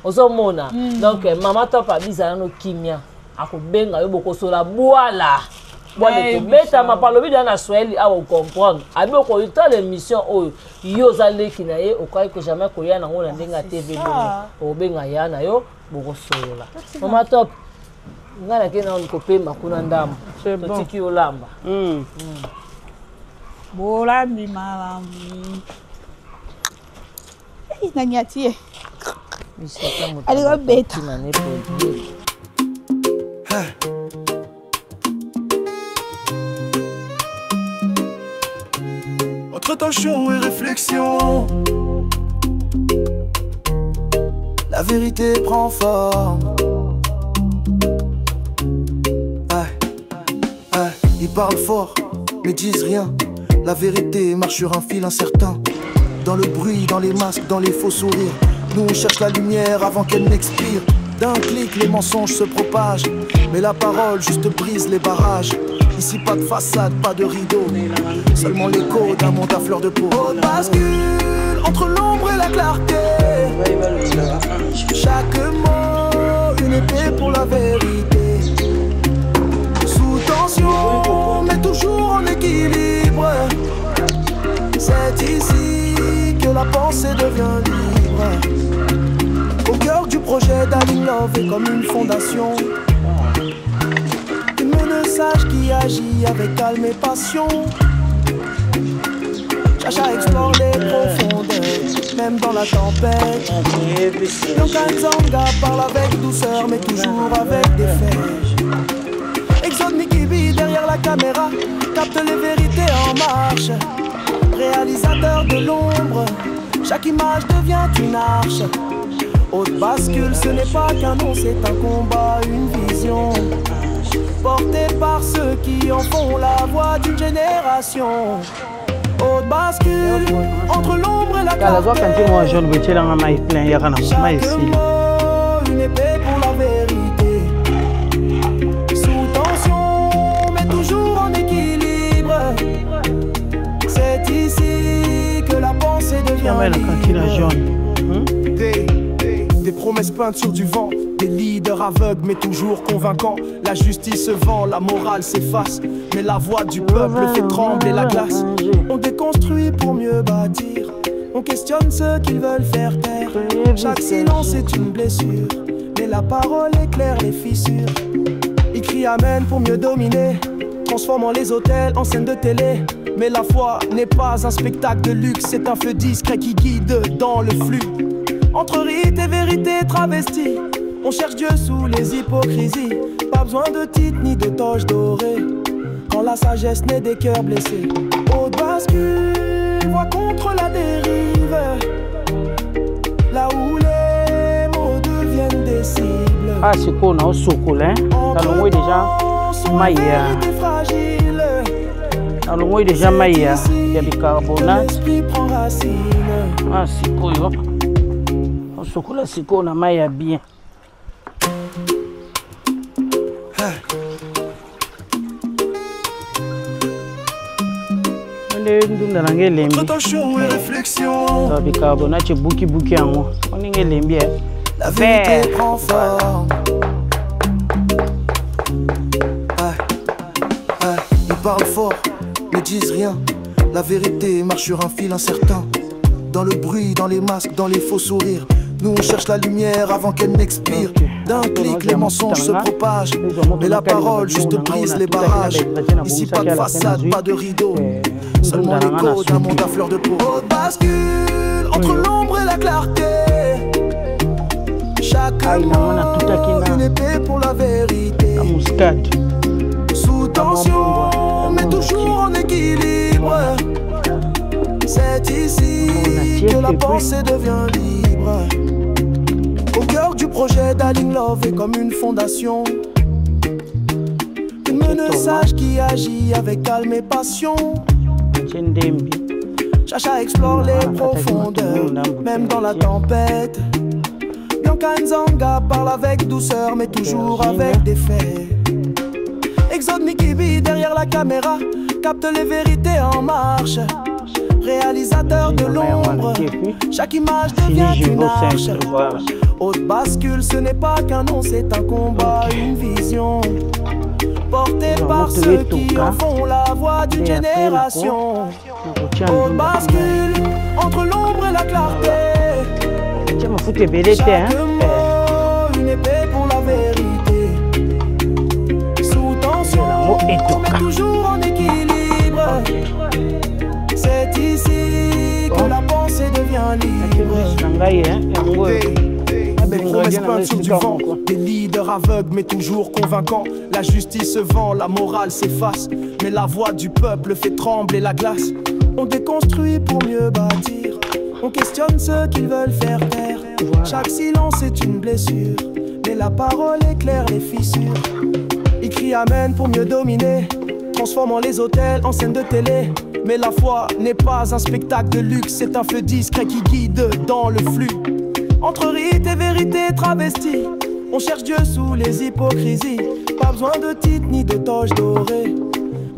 Ozomona. Donc maman top abisa no kimia. Akobenga yo boko sola boala. Boale to beta ma palobi dans Swahili a comprendre. Abi ko yita l'émission oyo yo zaleki na ye okai ko jamais ko ya na ngona ndenga TV o benga ya na yo boko sola. Maman top ngana ke na ko pemba kuna ndambo. C'est bon. Tiki olamba. Bola mi malambi. Nani atie? Allez va bête. Entre tension et réflexion, la vérité prend forme. Ils parlent fort, mais disent rien. La vérité marche sur un fil incertain. Dans le bruit, dans les masques, dans les faux sourires, nous on cherche la lumière avant qu'elle n'expire. D'un clic, les mensonges se propagent, mais la parole juste brise les barrages. Ici pas de façade, pas de rideau, seulement l'écho d'un monde à fleur de peau. On bascule entre l'ombre et la clarté. Chaque mot, une épée pour la vérité. Sous tension, mais toujours en équilibre. C'est ici que la pensée devient libre. Au cœur du projet d'Aline Love est comme une fondation. Sage qui agit avec calme et passion. Chacha explore les profondeurs, même dans la tempête. Nzanga parle avec douceur, mais toujours avec des faits. Exode Mikibi derrière la caméra, capte les vérités en marche. Réalisateur de l'ombre, chaque image devient une arche. Haute bascule, ce n'est pas qu'un nom, c'est un combat, une vision. Porté par ceux qui en font la voix d'une génération. Haute bascule entre l'ombre et la clarté. Chaque mot, une épée pour la vérité. Sous tension, mais toujours en équilibre. C'est ici que la pensée devient libre. Des promesses peintes sur du vent. Des leaders aveugles mais toujours convaincants. La justice se vend, la morale s'efface, mais la voix du peuple fait trembler la glace. On déconstruit pour mieux bâtir. On questionne ceux qu'ils veulent faire taire. Chaque silence est une blessure, mais la parole éclaire les fissures. Ils crient amen pour mieux dominer, transformant les hôtels en scènes de télé. Mais la foi n'est pas un spectacle de luxe, c'est un feu discret qui guide dans le flux. Entre rite et vérité travestie, on cherche Dieu sous les hypocrisies. Pas besoin de titre ni de toge dorée, quand la sagesse naît des cœurs blessés. Haute bascule, voix contre la dérive, là où les mots deviennent des cibles. Ah, c'est quoi, on a un soukol, hein? Dans le déjà, Maïa. Dans le déjà, Maïa. Il y a du carbonate. Ah, c'est quoi, hein? On soukol, c'est quoi, on a Maïa bien. Attention et réflexion. La vérité prend forme. Ils parlent fort, ne disent rien. La vérité marche sur un fil incertain. Dans le bruit, dans les masques, dans les faux sourires, Nous on cherche la lumière avant qu'elle n'expire. D'un clic les mensonges se propagent, mais la parole juste brise les barrages. Ici pas de façade, pas de rideau, seulement l'écho d'un monde à fleur de peau. On bascule entre l'ombre et la clarté. Chaque mot une épée pour la vérité. Sous tension mais toujours en équilibre. C'est ici que la pensée devient libre. Au cœur du projet d'Aling Love est comme une fondation. Une meneuse sage qui agit avec calme et passion. Chacha explore les profondeurs, même dans la tempête. Bianca Nzanga parle avec douceur, mais toujours avec des faits. Exode Nikibi derrière la caméra capte les vérités en marche. Réalisateur de l'ombre, chaque image devient une arche. Haute bascule, ce n'est pas qu'un nom, c'est un combat, une vision. Portée par ceux qui en font la voix d'une génération. Haute bascule, entre l'ombre et la clarté. Chaque mot, une épée pour la vérité. Sous tension, mais toujours en équilibre. C'est ici que la pensée devient libre. Des promesses peintes sur du vent, des leaders aveugles mais toujours convaincants. La justice se vend, la morale s'efface, mais la voix du peuple fait trembler la glace. On déconstruit pour mieux bâtir, on questionne ceux qu'ils veulent faire taire. Chaque silence est une blessure, mais la parole éclaire les fissures. Ils crient amen pour mieux dominer, transformant les hôtels en scènes de télé. Mais la foi n'est pas un spectacle de luxe, c'est un feu discret qui guide dans le flux. Entre rite et vérité travestie, on cherche Dieu sous les hypocrisies. Pas besoin de titre ni de toge dorée,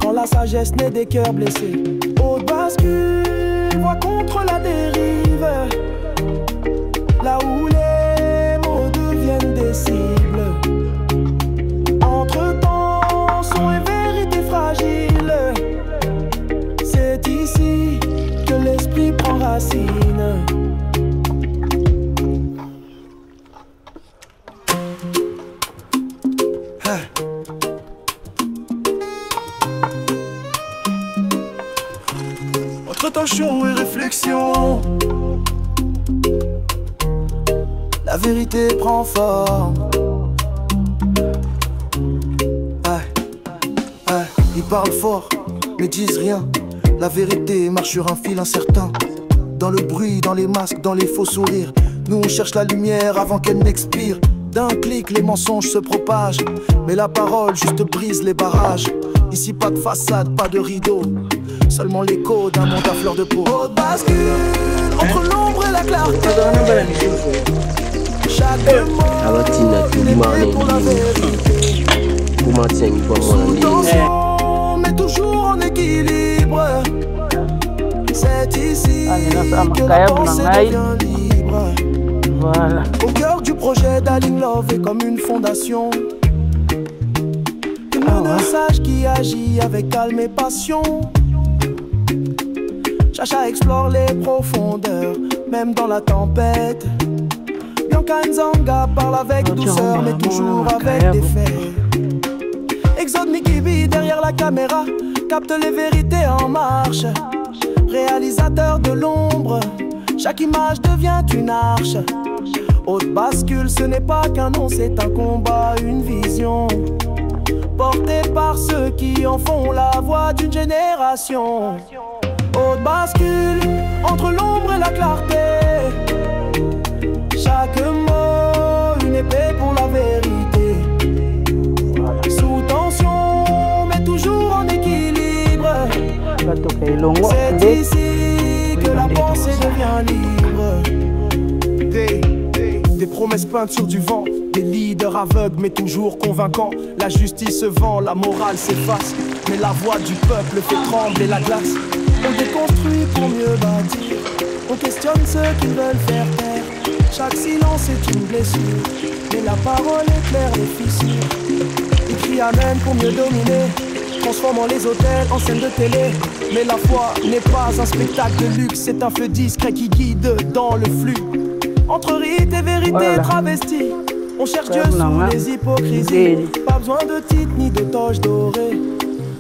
quand la sagesse naît des cœurs blessés. Haute bascule, voix contre la dérive, là où les mots deviennent des cibles. Entre-temps, son et vérité fragile. C'est ici que l'esprit prend racine. Entre tension et réflexion, la vérité prend forme. Ils parlent fort, mais disent rien. La vérité marche sur un fil incertain. Dans le bruit, dans les masques, dans les faux sourires. Nous on cherche la lumière avant qu'elle n'expire. D'un clic les mensonges se propagent, mais la parole juste brise les barrages. Ici pas de façade, pas de rideau, seulement l'écho d'un monde à fleur de peau. Haute bascule, entre l'ombre et la clarté. Chaque mot, une épée pour la vérité. Sous tension, mais toujours en équilibre. C'est ici que la pensée devient libre. Voilà. Au cœur du projet d'Aling Love est comme une fondation. Une meneuse sage qui agit avec calme et passion. Chacha explore les profondeurs, même dans la tempête. Bianca Nzanga parle avec douceur, mais toujours avec des faits. Exode Nikibi derrière la caméra capte les vérités en marche. Réalisateur de l'ombre, chaque image devient une arche. Haute bascule, ce n'est pas qu'un nom, c'est un combat, une vision. Portée par ceux qui en font la voix d'une génération. Haute bascule, entre l'ombre et la clarté. Chaque mot, une épée pour la vérité. Sous tension, mais toujours en équilibre. C'est ici que la pensée devient libre. Des promesses peintes sur du vent, des leaders aveugles mais toujours convaincants. La justice se vend, la morale s'efface, mais la voix du peuple fait trembler la glace. On déconstruit pour mieux bâtir, on questionne ceux qui veulent faire taire. Chaque silence est une blessure, mais la parole éclaire les fissures. Ils crient amen pour mieux dominer, transformant les hôtels en scènes de télé. Mais la foi n'est pas un spectacle de luxe, c'est un feu discret qui guide dans le flux. Entre rite et vérité travestie, on cherche Dieu sous les hypocrisies. Pas besoin de titre ni de toge dorée.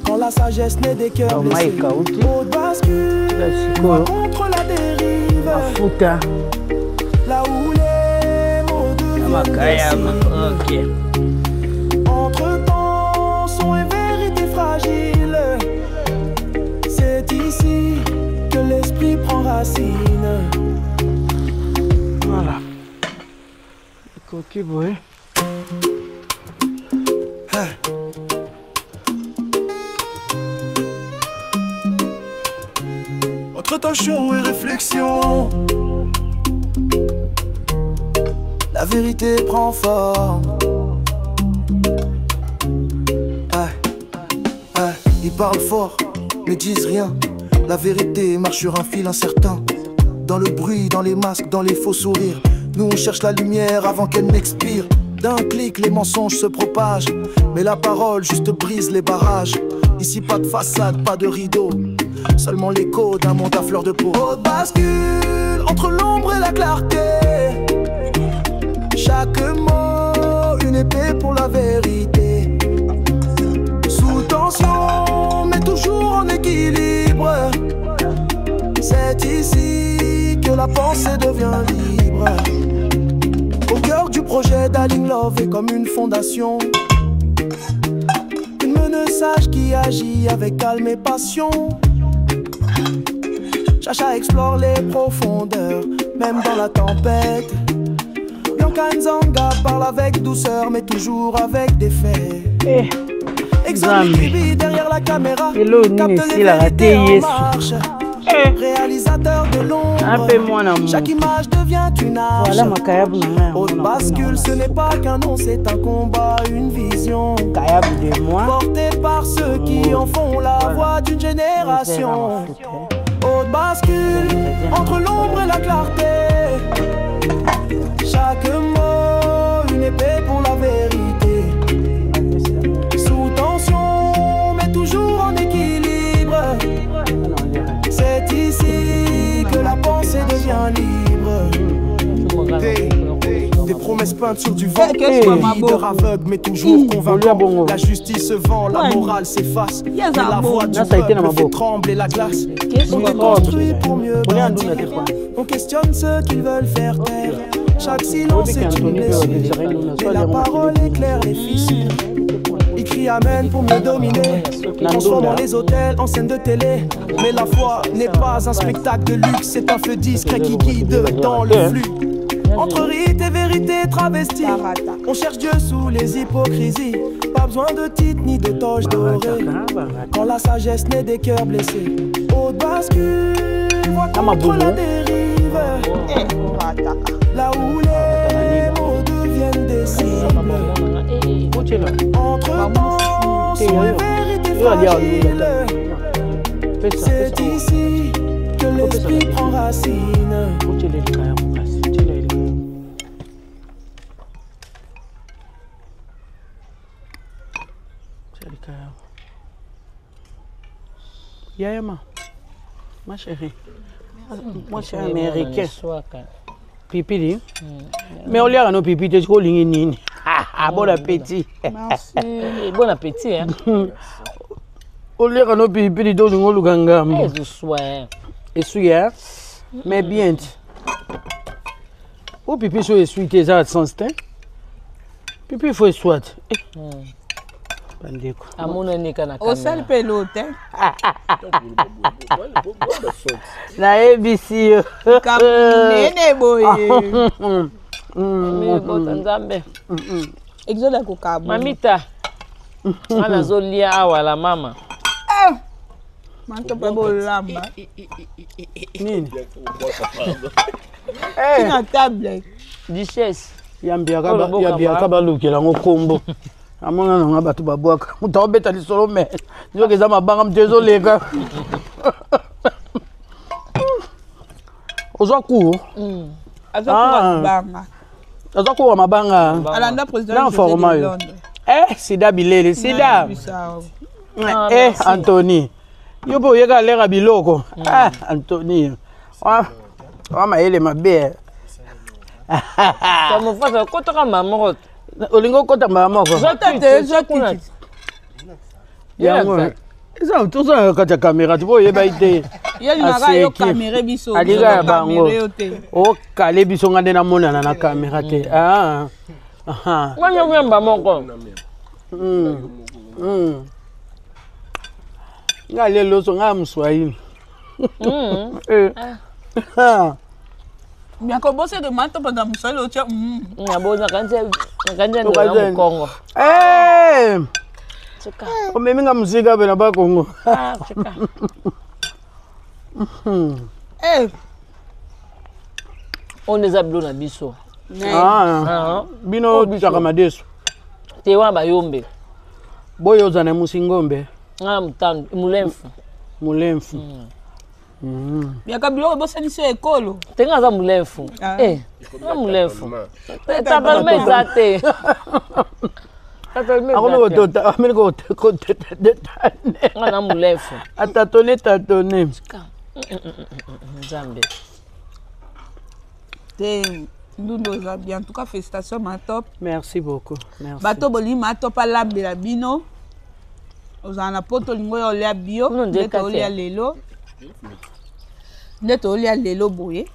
Quand la sagesse naît des cœurs blessés, haute bascule, contre la dérive. Là où les mots deviennent des entre-temps, son et vérité fragile. C'est ici que l'esprit prend racine. Voilà. Coquille, oui. Entre tension et réflexion, la vérité prend forme. Ils parlent fort, ne disent rien. La vérité marche sur un fil incertain. Dans le bruit, dans les masques, dans les faux sourires. Nous on cherche la lumière avant qu'elle n'expire. D'un clic, les mensonges se propagent. Mais la parole juste brise les barrages. Ici pas de façade, pas de rideau. Seulement l'écho d'un monde à fleur de peau. Haute bascule entre l'ombre et la clarté. Chaque mot, une épée pour la vérité. Sous tension, mais toujours en équilibre. C'est ici que la pensée devient libre. Au cœur du projet d'Aling Love est comme une fondation. Une meneuse sage qui agit avec calme et passion. Chacha explore les profondeurs, même dans la tempête. Bianca Nzanga parle avec douceur, mais toujours avec des faits. Examine Bibi derrière la caméra, capte les vérités en marche. Réalisateur de l'ombre, chaque image devient une arche. Haute bascule, ce n'est pas qu'un nom, c'est un combat, une vision. Portée par ceux qui en font la voix d'une génération. Haute bascule, entre l'ombre et la clarté. Chaque mot, une épée pour la vérité. Sous tension, mais toujours en équilibre. C'est ici que la pensée devient libre. Des promesses peintes sur du vent. Leader aveugle mais toujours convaincant. La justice se vend, la morale s'efface. Et la voix du peuple fait trembler la glace. On déconstruit pour mieux bâtir. On questionne ceux qui veulent faire taire. Chaque silence est une blessure. Mais la parole éclaire les fissures. Ils crient amen pour mieux dominer, transformant les hôtels en scène de télé. Mais la foi n'est pas un spectacle de luxe, c'est un feu discret qui guide dans le flux. Entre rite et vérité travestie, on cherche Dieu sous les hypocrisies. Pas besoin de titre ni de toge dorée. Quand la sagesse naît des cœurs blessés. Haute bascule, voit contre la dérive. Là où les mots deviennent des cibles. Entre-temps, son vérité fragile. C'est ici que l'esprit prend racine. Yayama, ma chérie, moi je suis américain. Pipi, mais on l'a nos pipi, tu es trop ligne. Bon appétit. Merci. Bon appétit, hein. On l'a nos pipi, tu es trop luganga. Et suis, hein, mais bien. Ou pipi sur les suites des arts sans teint. Pipi faut soit. Au seul pelote. La ABC. Nene boye. Exoda kokabo. Mamita. Ana zolia awala mama. Manto pa bolamba. Nini? Tina table. Duchesse. Yambia kaba lukela ngokombo. Amona nga batu babwaka. Mutawabeta lisolo me. Njo keza mabanga mtezo leka. Ozaku. Ozaku wa mabanga. Alanda président de Londres. Sida Bilele, Sida. Anthony. Yobo yeka lera biloko. Anthony. Wa maele mabe. Ça me fait quand tu as maman. Olingo kota maman ko. Yango. Eza tout ça kata caméra tu boye ba ite. Ya linga yo caméra biso. Aliga bango. O kale biso ngande na monana na caméra te. Ah. Aha. Wanya ngamba moko. Ngale loso ngamswahili. Bien que bosse de mato pendant musalo o tia. Ngabona kanje ndo Congo. Chika. O memi ngamuzika bena ba Congo. Chika. On les ablo na biso. Bino bitaka madeso. Te wa bayombe. Boyo zana musingombe. Mutando mulemfu. Mulemfu. Bien que bilo bosse ni se ekolo. Tenga za mulemfu. Mulemfu. Ta ba mezate. Ako tota, amiko tete. Ngana mulemfu. Atatone. Nzambe. Ndundo za bien. En tout cas, félicitations, ma top. Merci beaucoup. Merci. Bato boli ma top à la bino. Ozana poto lingo ya olia bio. Ndete olia lelo. Ndete olia lelo boye.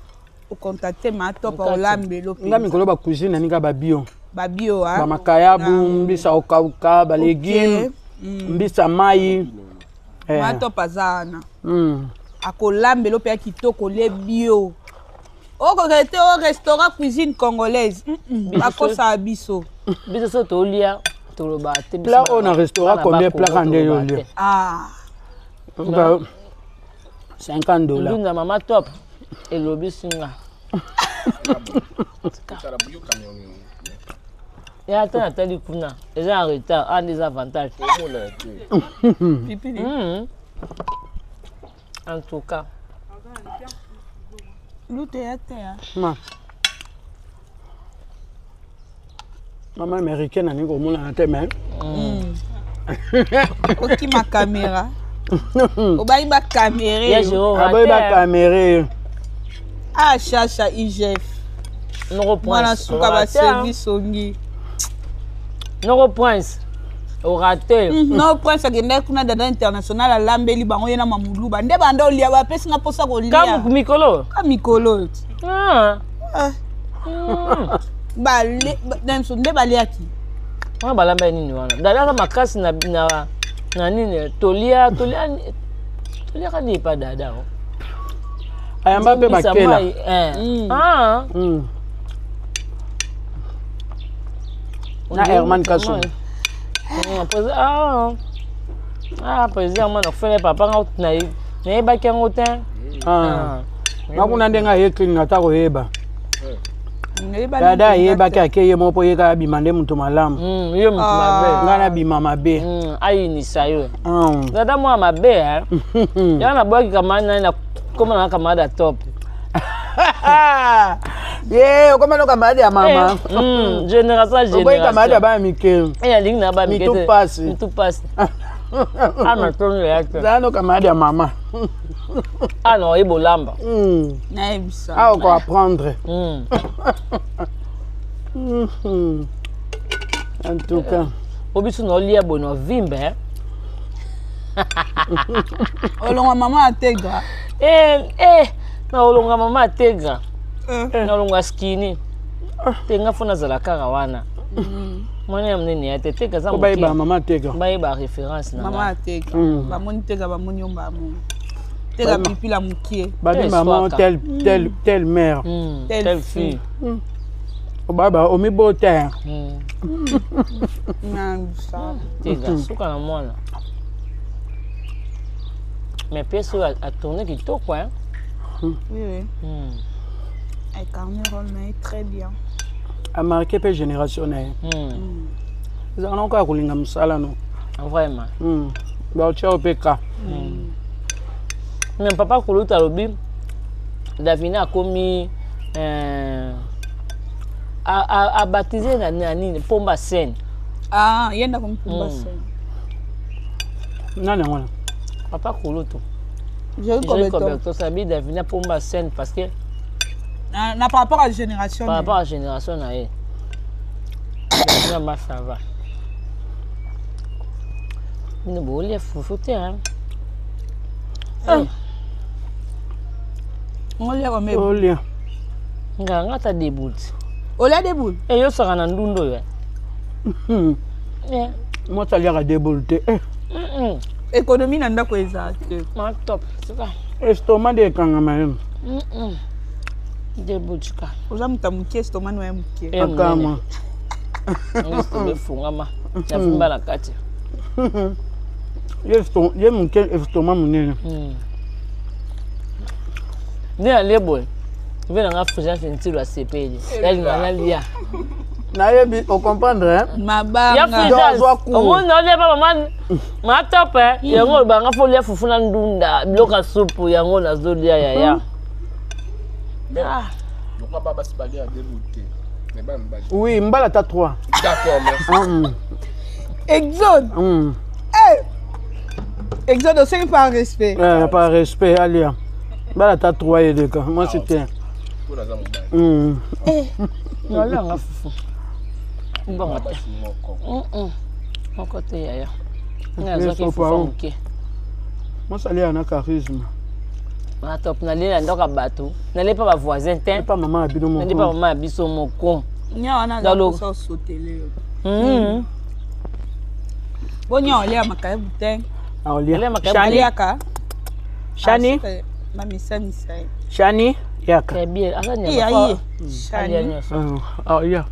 O contacter ma top à olambelo. Nga mikolo ba cuisine ninga ba bio. Ba bio ba makayabu, mbisa okauka, ba légumes, mbisa mai. Ma top azana. Akolambelo pe kitoko le bio. Oko kete au restaurant cuisine congolaise. Bakosa biso. Biso so tolia toloba te biso. Là on a restaurant combien plat quand yo lia. $50. Ndunda mama top elobi singa. Et attends, attends, kuna. Les en retard ont des avantages. En tout cas. Maman américaine a nico mon na teme. Ok ma caméra. Obayi ba caméra. Obayi ba caméra. Ah chacha IGF. No point. Mwana suka ba service ongi. No points. Au raté. No points agenda kuna dada international alambeli bango yena mamuluba. Nde banda olia ba pesi nga posa ko lia. Kamu mikolo. Mikolo. Bale danso nde baliaki. Wana balamba nini wana? Dada makasi na nini tolia kani pa dada. Ayamba pe bakela. Na Herman Kassou. Président man fait papa na ba kengo ten. Makuna ndenga yeklinga ta ko heba. Dada yeba kake ye mopo yeka bimande mutu malamu. Ye mutu mabe. Ngana bima mabe. Ayi ni sayo. Dada mo mabe yana boki kama na koma na kama da top. Yeah, kama no kama ya mama. Génération. Boki kama ya ba mike. Ya ling na ba mike. Mitu passe. Ama tono yake. Dano kama ya mama. Ah non, il bolamba. Na ebisa. Ah, on va apprendre. En tout cas. Obisu no lia bono vimbe. Olonga mama ategra. Na olonga mama ategra. Na olonga skini. Tenga fona zala kara wana. Mwana ya mnene ya teteka za mukia. Ba mama ategra. Ba ba référence na. Mama ategra. Ba moni tega ba moni yomba mo. Tega pipi la mukie. Ba di maman telle mère. Telle fille. Baba omi boter. Tega suka na mwana. Mais pièce a tourné qui tôt quoi. Oui. Elle carnet très bien. A marqué per générationnel. Ils ont encore kulinga msala no. Vraiment. Ba tchao peka. Même papa kuluta lobi Davina a commis a baptisé na nini Pomba Sen. Yenda comme Pomba Sen. Non. Papa kuluto. J'ai eu comme ça Davina Pomba Sen parce que Par rapport à la génération. Par rapport à la génération, ça va. Il ne faut pas foutre, hein. On l'a remis. On l'a. On a des boules. On a des boules. Et yo sera dans l'undo. Moi, ça a des boules. Économie n'a pas quoi top. Estomac de kangamay. Des boules. Vous avez un mouké, estomac ou un mouké. Akama. On fungama. Na fumba la kati. Ye mouké estomac munene. Ni a label. Vient en Afrique, c'est un tir à CP. Elle n'a lia. Naye on comprendre hein. Ma ba. Ya fuja. On n'a pas maman. Ma top hein. Yango banga fo lia fufu na ndunda. Bloka soupe yango na zodia ya. Ah. Pourquoi pas se baler à débouter. Mais pas me. Oui, mbala ta 3. D'accord, merci. Exode. Exode, c'est par respect. Par respect, allez. Mbala ta 3 et 2 cas. Moi c'était. Non, là on a fufu. Bon, mon côté yaya. Moi ça allait en charisme. Ma top na lena ndoka bateau. N'allez pas ma voisin tin. Pas maman abino mon. N'allez pas maman abiso mon con. Nya on a dans ça sauter le. Bon nya on l'a makaye boutin. Ah on l'a makaye. Chani aka. Chani. Mami sani sai. Chani yaka. Très bien. Ah ça n'y a pas. Chani. Ah yeah.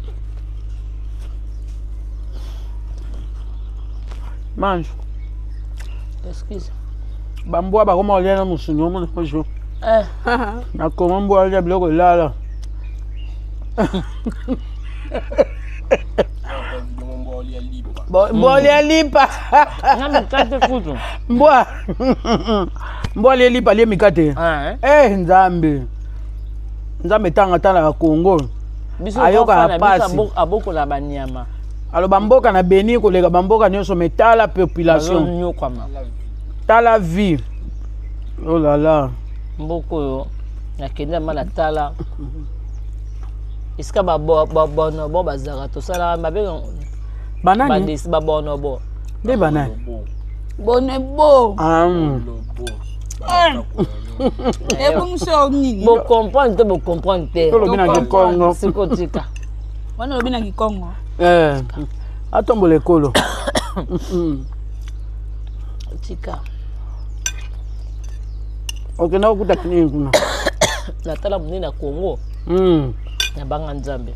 Mange. Excuse. Bamboa ba koma olia na musunyo mo na jo. Na koma mboa olia bloko lala. Mboa olia lipa. Na mikate futu. Mboa. Mboa olia lipa lie mikate. Nzambe. Nzambe tanga tala Congo. Biso ayoka pasi. Aboko la banyama. Alors bamboka na beni ko lega bamboka nyonso metala population. Tala vie. Oh là là. Mboko yo nakenda mala tala. Iska ba bono bo bazara to sala mabe banani bandisi ba bono bo. De banani. Bonne bo. Et bon so nini. Bo comprendre te. To lo bina ki Congo. Sikotika. Wana lo bina ki Congo. Atombo le kolo. Tika. Ok, na okuta kini kuna. La tala muni na Congo. Na banga Nzambe.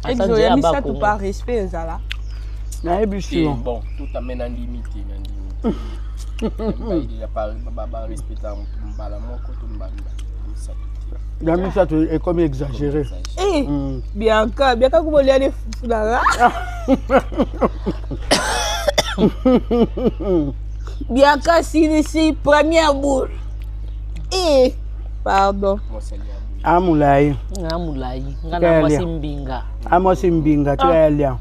Exo ya misa tout par respect zala. Na ebisi bon, tout amène en limité, il a pas respecter mbala moko to mbala. La misa tu est comme exagéré. Bianca vous voulez aller là. Bianca si première boule. Pardon. Amulai. Ngana mwasimbinga. Amwasimbinga tuyalia.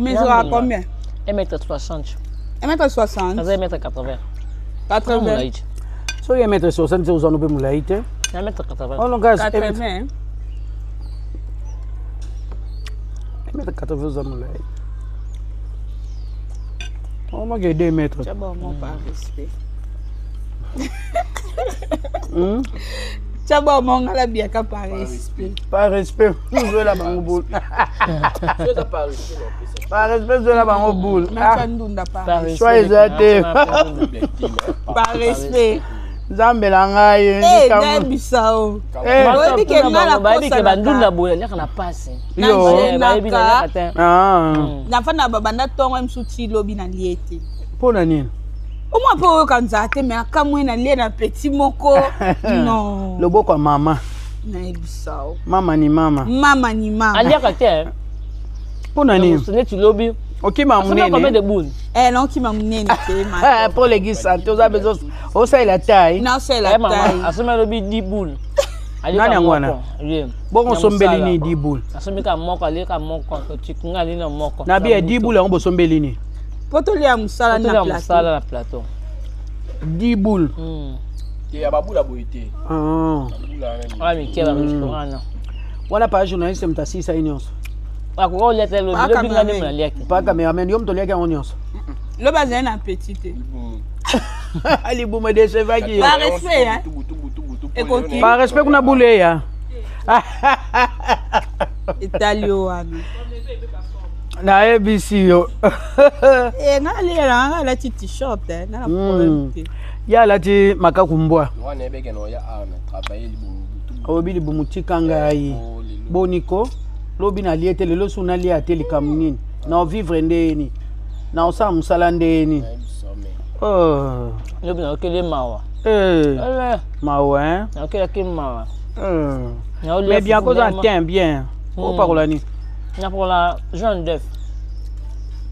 Mais ça combien? 1m60. 1m60. 1m80. 80. So 1m60 vous en avez moulaïte. 1m80. Oh non, gars, 80. 1m80 vous en moulaïte. Oh, moi j'ai 2 mètres. C'est bon, mon par respect. C'est bon, mon gars, bien qu'à par respect. Par respect, vous jouez la banque boule. Par respect, vous la banque boule. Sois exalté. Par respect. Nzambe la ngai. Bisao. Babi ke ngala babi ke bandunda boya nya kana passe. Yo, babi na kata. Na fana babanda tongo msuti lobi na liete. Pona nini? Au moins pour kanza te mais akamwe na lie na petit moko. Non. Loboko mama. Na bisao. Mama ni mama. Mama ni mama. Alia kata. Pona nini? Sone tu lobi. Ok ma munene. Combien de boules? Non qui ma munene te ma. Pour les guisantes, vous avez besoin. On sait la taille. Non, c'est la taille. Asome lobi 10 boules. Nani angwana? Boko sombeli ni 10 boules. Asome ka moko ali ka moko to chikunga ali na moko. Na bia 10 boules on bo sombeli ni. Poto li amsala na plateau. 10 boules. te ya babula boite ah mais qui va restaurant non wala pa journaliste mtasi sa nyonso ako ko leta lo binga ni mna liaki pa cameraman yo mto liaki nyonso lo bazali na petite ali buma de chevaki par respect hein par respect kuna buleya italio wana na ABC yo nga la t-shirt na problème te ya lati makakumbwa wana ebeke no ya ana travailler obili bumutika ngai boniko lobi na liete lelo suna lia atelika munini na vivre ndeni na osa musala ndeni oh lobi na okele mawa mawa hein na okele ke mawa mais bien cause un teint bien o parolani na pour la jaune d'œuf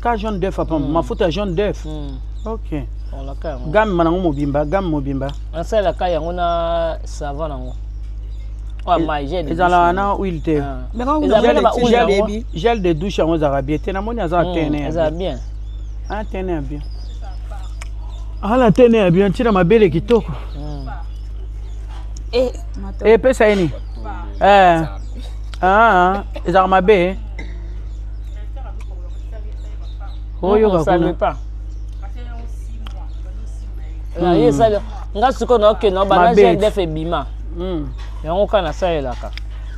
ka jaune d'œuf apa mafuta jaune d'œuf OK on la ka gamme manango mobimba on sait la ka yango na savon nango wa mai gel ezala na huile te mais quand vous avez baby gel de douche en arabie te na moni aza teint ça bien ah teint bien ala teint bien tira mabele kitoko pesa ini ezala mabe oyo kakuna ye sala nga siko na okeno bana gel d'œuf ebima yango kana salelaka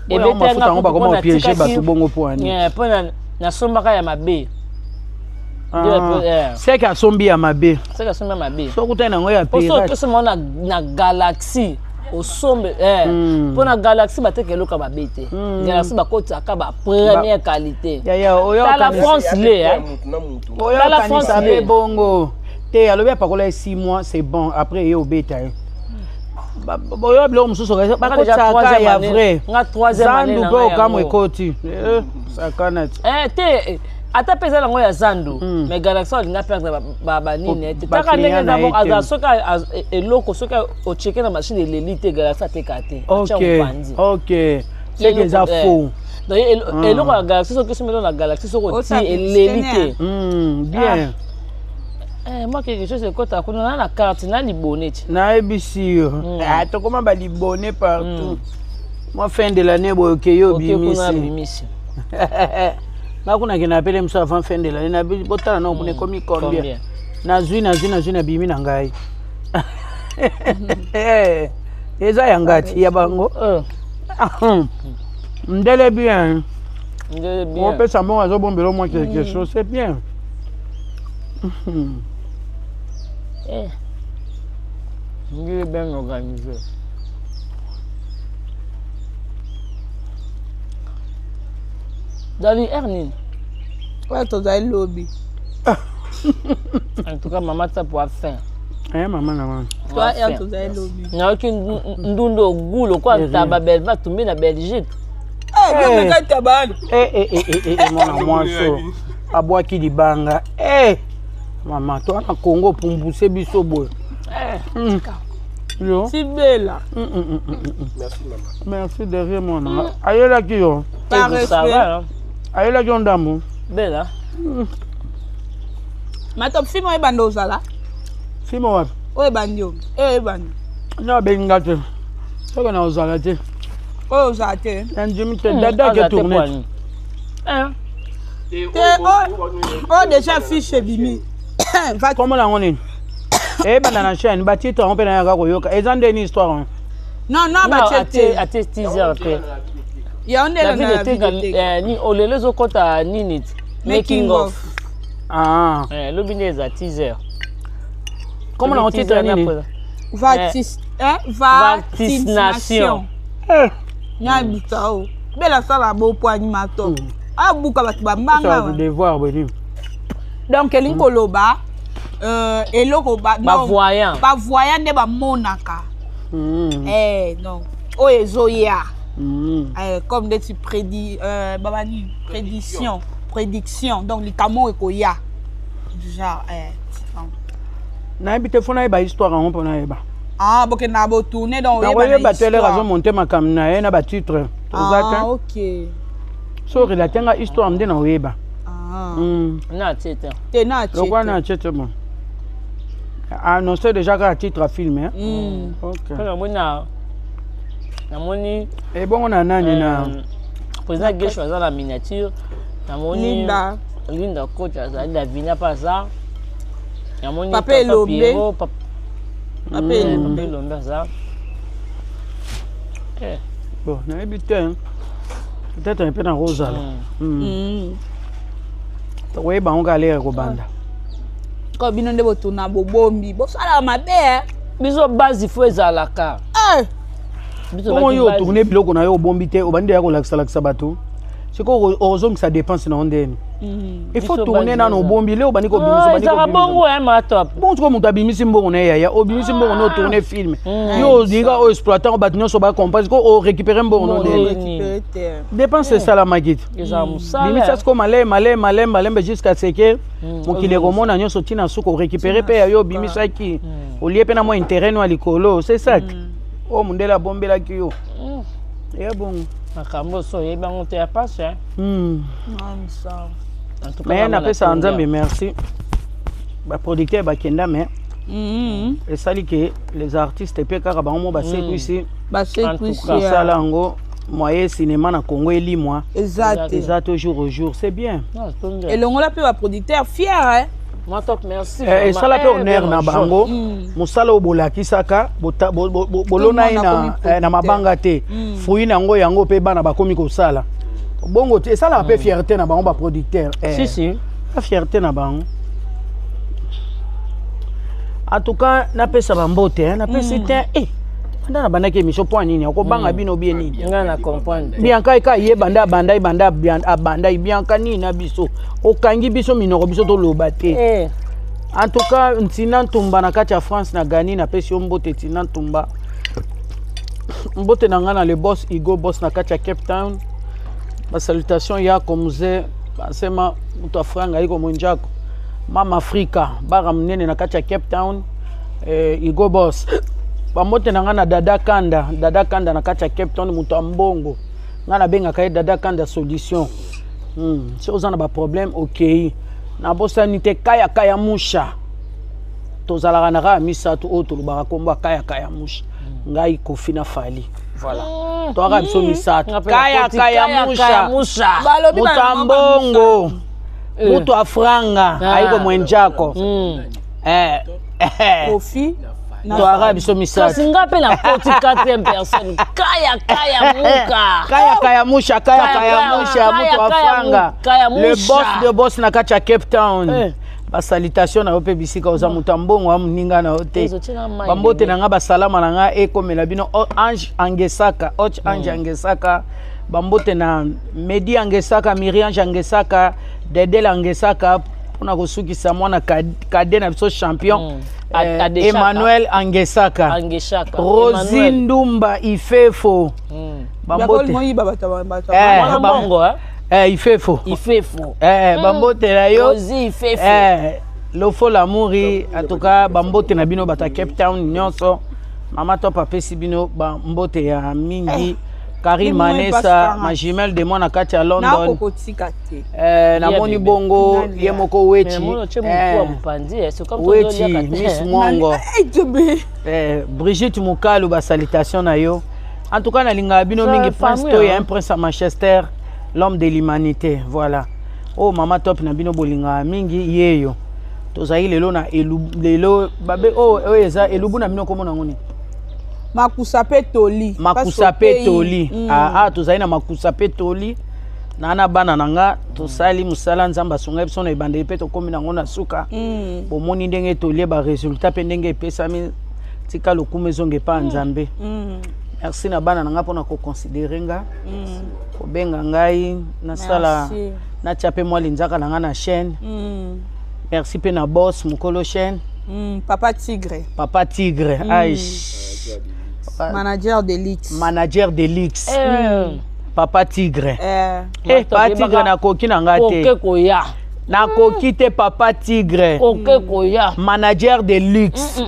ebete nga ko ba piéger bato bongo poani pona na sombaka ya mabe c'est que sombi ya mabe so kutana ngo ya pirate so mona na galaxie osombe pona galaxie bateke loka babete galaxie bakotaka ba première qualité oyo la France le oyo la France le bongo te alobi apakola 6 mois c'est bon après ye obeta boyo bilo mususu bakotaka ya vrai nga 3e année na zandu kamwe koti sakana te ata pesa lango ya zandu mais galaxy olinga perdre ba nini taka ndenge d'abord aza soka eloko soka ocheke na machine elite galaxy ateka te OK c'est que ça faux donc eloko ya galaxy soki somelo na galaxy soko ti elite bien moi quelque chose c'est kota kuna na carte na libonete na ABC to koma ba libonné partout moi fin de l'année boke yo bimisi kuna kina pele mso avant fin de l'année na botala na obune komi combien na zui na bimi na ngai eza yangati ya bango ndele bien on peut ça bon azo bombelo moi quelque chose c'est bien il est bien organisé. Dali Ernine. Ouais, tu as le lobby. En tout cas, maman, ça pour faire. Maman. Toi, tu as le lobby. Il n'y a aucune ndundo goulot, quoi, ta babelle va tomber dans la Belgique. Mais quand tu as mon amour, à bois qui dit banga. Maman, toi, na Congo pour pousser biso boy. C'est belle. Merci maman. Merci de rien mon nom. Aïe là qui yo. Par respect. Aïe là qui on d'amour. Belle. Ma top film est bando là. Film what? Ouais bandio. Bando. Na bengate. C'est qu'on a ozalate. Oh ozalate. Njimi te dada qui tourne. Oh déjà fiche bimi. Comment la on est? Bana na chaîne ba titre on peut na yaka koyoka. Ezande ni histoire. Non ba titre. À teaser après. Ya on est la vidéo ni olele zokota nini making of. Le bine za teaser. Comment la on titre nini? Vaccination. Nya butao. Bela sala bo po animateur. Abuka batu ba manga. Ça devoir boni. Donc elinkoloba eloko ba voyant nde ba monaka non o ezoya comme des prédiction donc likamo ekoya genre na habite fona ba histoire on pona eba boke na bo tourner donc ba tele razo monter makam na na ba titre OK so relatenga histoire mde na weba na tete te na tete lokwa na tete bon Ah non, c'est déjà à titre à filmer. OK. Et bon, on a un président Gué choisir la miniature. Linda coach la Vina Paza. Papa Elombe. Papa Elombe ça. Bon, on a habité. Peut-être un peu dans Rosa. Oui, on va aller au Banda. Quand bino nde botuna bobombi bosala mabe biso base il faut ezalaka bon yo tourner biloko na yo bombi te obandi ya ko lakisa bato c'est ko ozom que ça dépense na ondeni il faut tourner na no bombi le obandi ko bimiso bandi ko bongo ma top bon tu ko muta bimisi mbongo na ya obimisi mbongo no tourner film yo diga o exploitant o batinyo so ba comprendre ko o récupérer mbongo no ndeni dépense c'est ça la magite bimisa ko malem jusqu'à ce que mokile komona nyoso tina suko récupérer pe yo bimisa ki au lieu pe na mo intérêt no alikolo c'est ça oh mundela bombela ki yo ya bon makambo so yebango te ya passe mais on appelle ça Nzambe merci ba producteur ba kenda mais et ça dit que les artistes pe kaka ba mo ba seku ici ça lango moyen cinéma na Congo eli moi exact jour au jour c'est bien et longola pe ba producteur fier hein moi top merci et ça la pe honneur na bango musala obolaki saka bolona na mabanga te fuyi nango yango pe bana bakomi ko sala bongo te ça la pe fierté na bango ba producteur si la fierté na bango en tout cas na pesa bambote na pesa te na bandaki émission point nini akobanga bino bien nini nga na comprendre bien ka ye banda abanda bien ka nini na biso okangi biso minoko biso to loba te en tout cas ntina ntumba na kati ya France na gani na pesi yo mbote ntina ntumba mbote na nga na le boss Igo boss na kati ya Cape Town ba salutation ya komze basema mtu afranga iko monjako mama Afrika bara mnene na kati ya Cape Town Igo boss bamote na nga na dada kanda na kati ya Cape Town mutu ambongo nga na benga kai dada kanda solution si ozana ba problème okay na bosa nite kaya musha tozalaka na ka misatu oto lubaka komba kaya musha ngai kofina fali voilà toaka biso misatu kaya musha mutu ambongo mutu afranga aiko mwenjako Kofi toaka biso misatu singa pe na 44e personne kaya musha mutu afranga le boss na kati ya Cape Town ba salutation na ope bisika oza mutu ambongo amuninga na ote bambote na nga basalama na nga ekomela bino Ange Angesaka bambote na Medi Angesaka Miriam Angesaka Dedel Angesaka pona kosukisa mwana kade na biso champion Emmanuel Angesaka Rosi Ndumba Ifefo bambote Ifefo bambote la yo lofo l'amouri en tout cas bambote na bino bata Cape Town nyonso mama to papa si bino bambote ya mingi Karim Manessa ma jumelle de moi na kati ya London na moni bongo ye moko weti Miss Mongo Brigitte Mukalu ba salutation na yo en tout cas na linga bino mingi prince to ya un prince à Manchester l'homme de l'humanité voilà oh mama top na bino bolinga mingi yeyo tozali lelo na lelo babe eza elubu na bino komona ngoni makusa pe toli tozali na makusa pe toli na bana nanga tosali musala nzamba songa biso na ebande pe tokomi nango na suka bomoni ndenge toli ba résultat pe ndenge epesami tika lokumu ezonge pa nzambe merci na bana nanga pona ko considérer nga ko benga ngai na sala na chape moi linzaka nanga na chaîne merci pe na boss mukolo chaîne papa tigre manager de Lix papa tigre papa tigre na koki na ngate na koki te papa tigre manager de Lix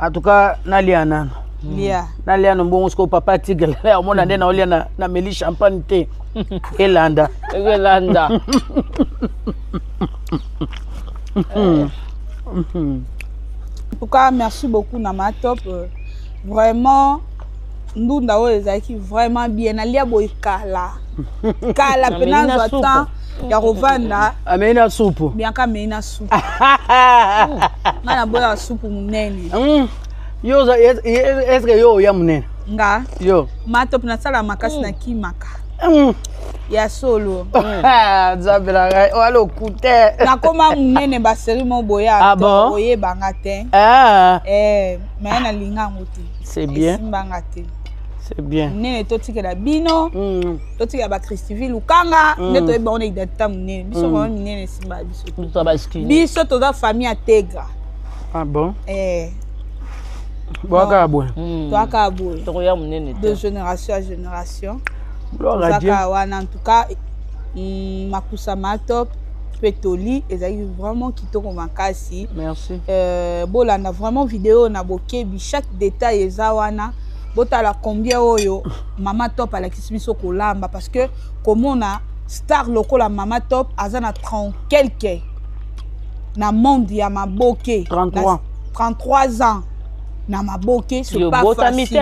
en tout cas naliana naliana mbongo sko papa tigre la mona ndena olia na meli champagne te elanda En tout cas, merci beaucoup Nama Top. Vraiment, nous n'avons vraiment bien allé boy kala. Kala penanzo temps ya rovanda. Amena soupe. Bien ka mena soupe. Mana boya soupe munene. Yo est-ce que yo ya munene? Nga. Yo. Ma Top na sala makasi na kimaka. Ya solo. Zabela gai walo kute. Na koma munene ba seri mo boya. Ah bon? Oye bangate. Mais na linga ngoti. C'est bien. Bangate. C'est bien. Munene totike la bino. Totike ba Christiville ukanga. Neto eba on identité munene. Biso ko munene simba biso. Tout ba skini. Biso to da famille ategra. Ah bon? Boaka boy. Toi ka boy. To ya munene. De génération à génération. En tout cas, Makusa Matop, Petoli, et vraiment kitoko makasi. Merci. Bon, on a vraiment vidéo, on a boké, chaque détail est zawana. Bota la combien oyo, Mama Top à la kismiso kolamba parce que comme on a star loco la Mama Top, azana 30 quelques. Na monde ya maboké. 33 ans. Na maboké c'est pas facile.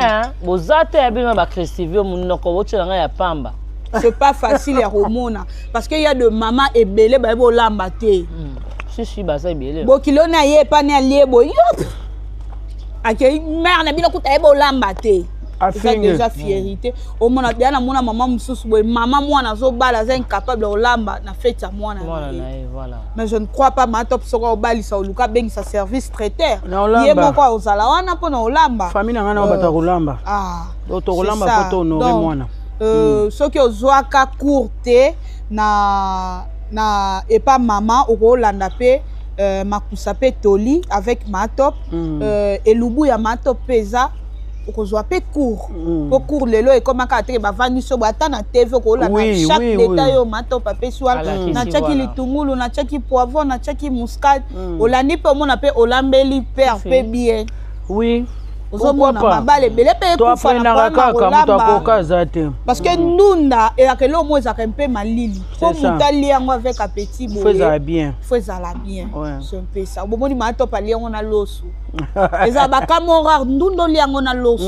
C'est pas facile à Romona parce qu'il y a de maman et belé ba bo lambate. Si ba ça belé. Bo kilo na ye pa na lié bo yop. Akei mère na bino kuta bo lambate. C'est déjà fierté. Au mona bien na mona maman mususu bo maman mwana zo bala za incapable de lamba na fête ya mwana. Voilà. Mais je ne crois pas ma Top soko bali sa luka bengi sa service traiteur. Yé moko ozala wana po na olamba. Famille na ngana bata kolamba. To kolamba poto honorer mwana. Ce qui ozwaka courte na epa maman okolanda pe Makusa Petoli avec Ma Top elubu ya Ma Top peza okozwa pe court po court lelo e comme ka te ba vandi so bata na TV okolanda chaque détail yo Ma Top pe swala na chaki litungulu na chaki poivron na chaki muscade olandi pe mona pe olambeli père pe bien oui. Pourquoi pas? Toi frère parce que Ndunda et que l'homme est un peu malili. Comme Italie avec un petit boy. Faisait bien. C'est un peu ça. Au moment où Ma Top ali on a l'os. Les abakamora Ndunda li on a l'os.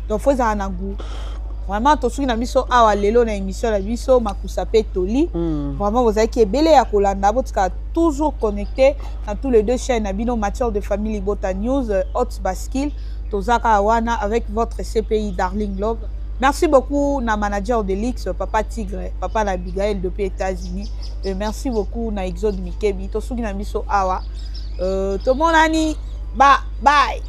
Donc faisait un goût. Vraiment to soki na biso awa lelo na émission la biso Makusa Petoli. Vraiment vous avez qui belé à kolanda botka toujours connecté dans tous les deux chaînes Nabino Matière de Famille Bota News Hot Baskil Tozaka Awana avec votre CPI Darling Love. Merci beaucoup na manager de l'X Papa Tigre, Papa Nabigaël depuis États-Unis. Et merci beaucoup na Exode Mikebi to soki na biso awa to monani bye.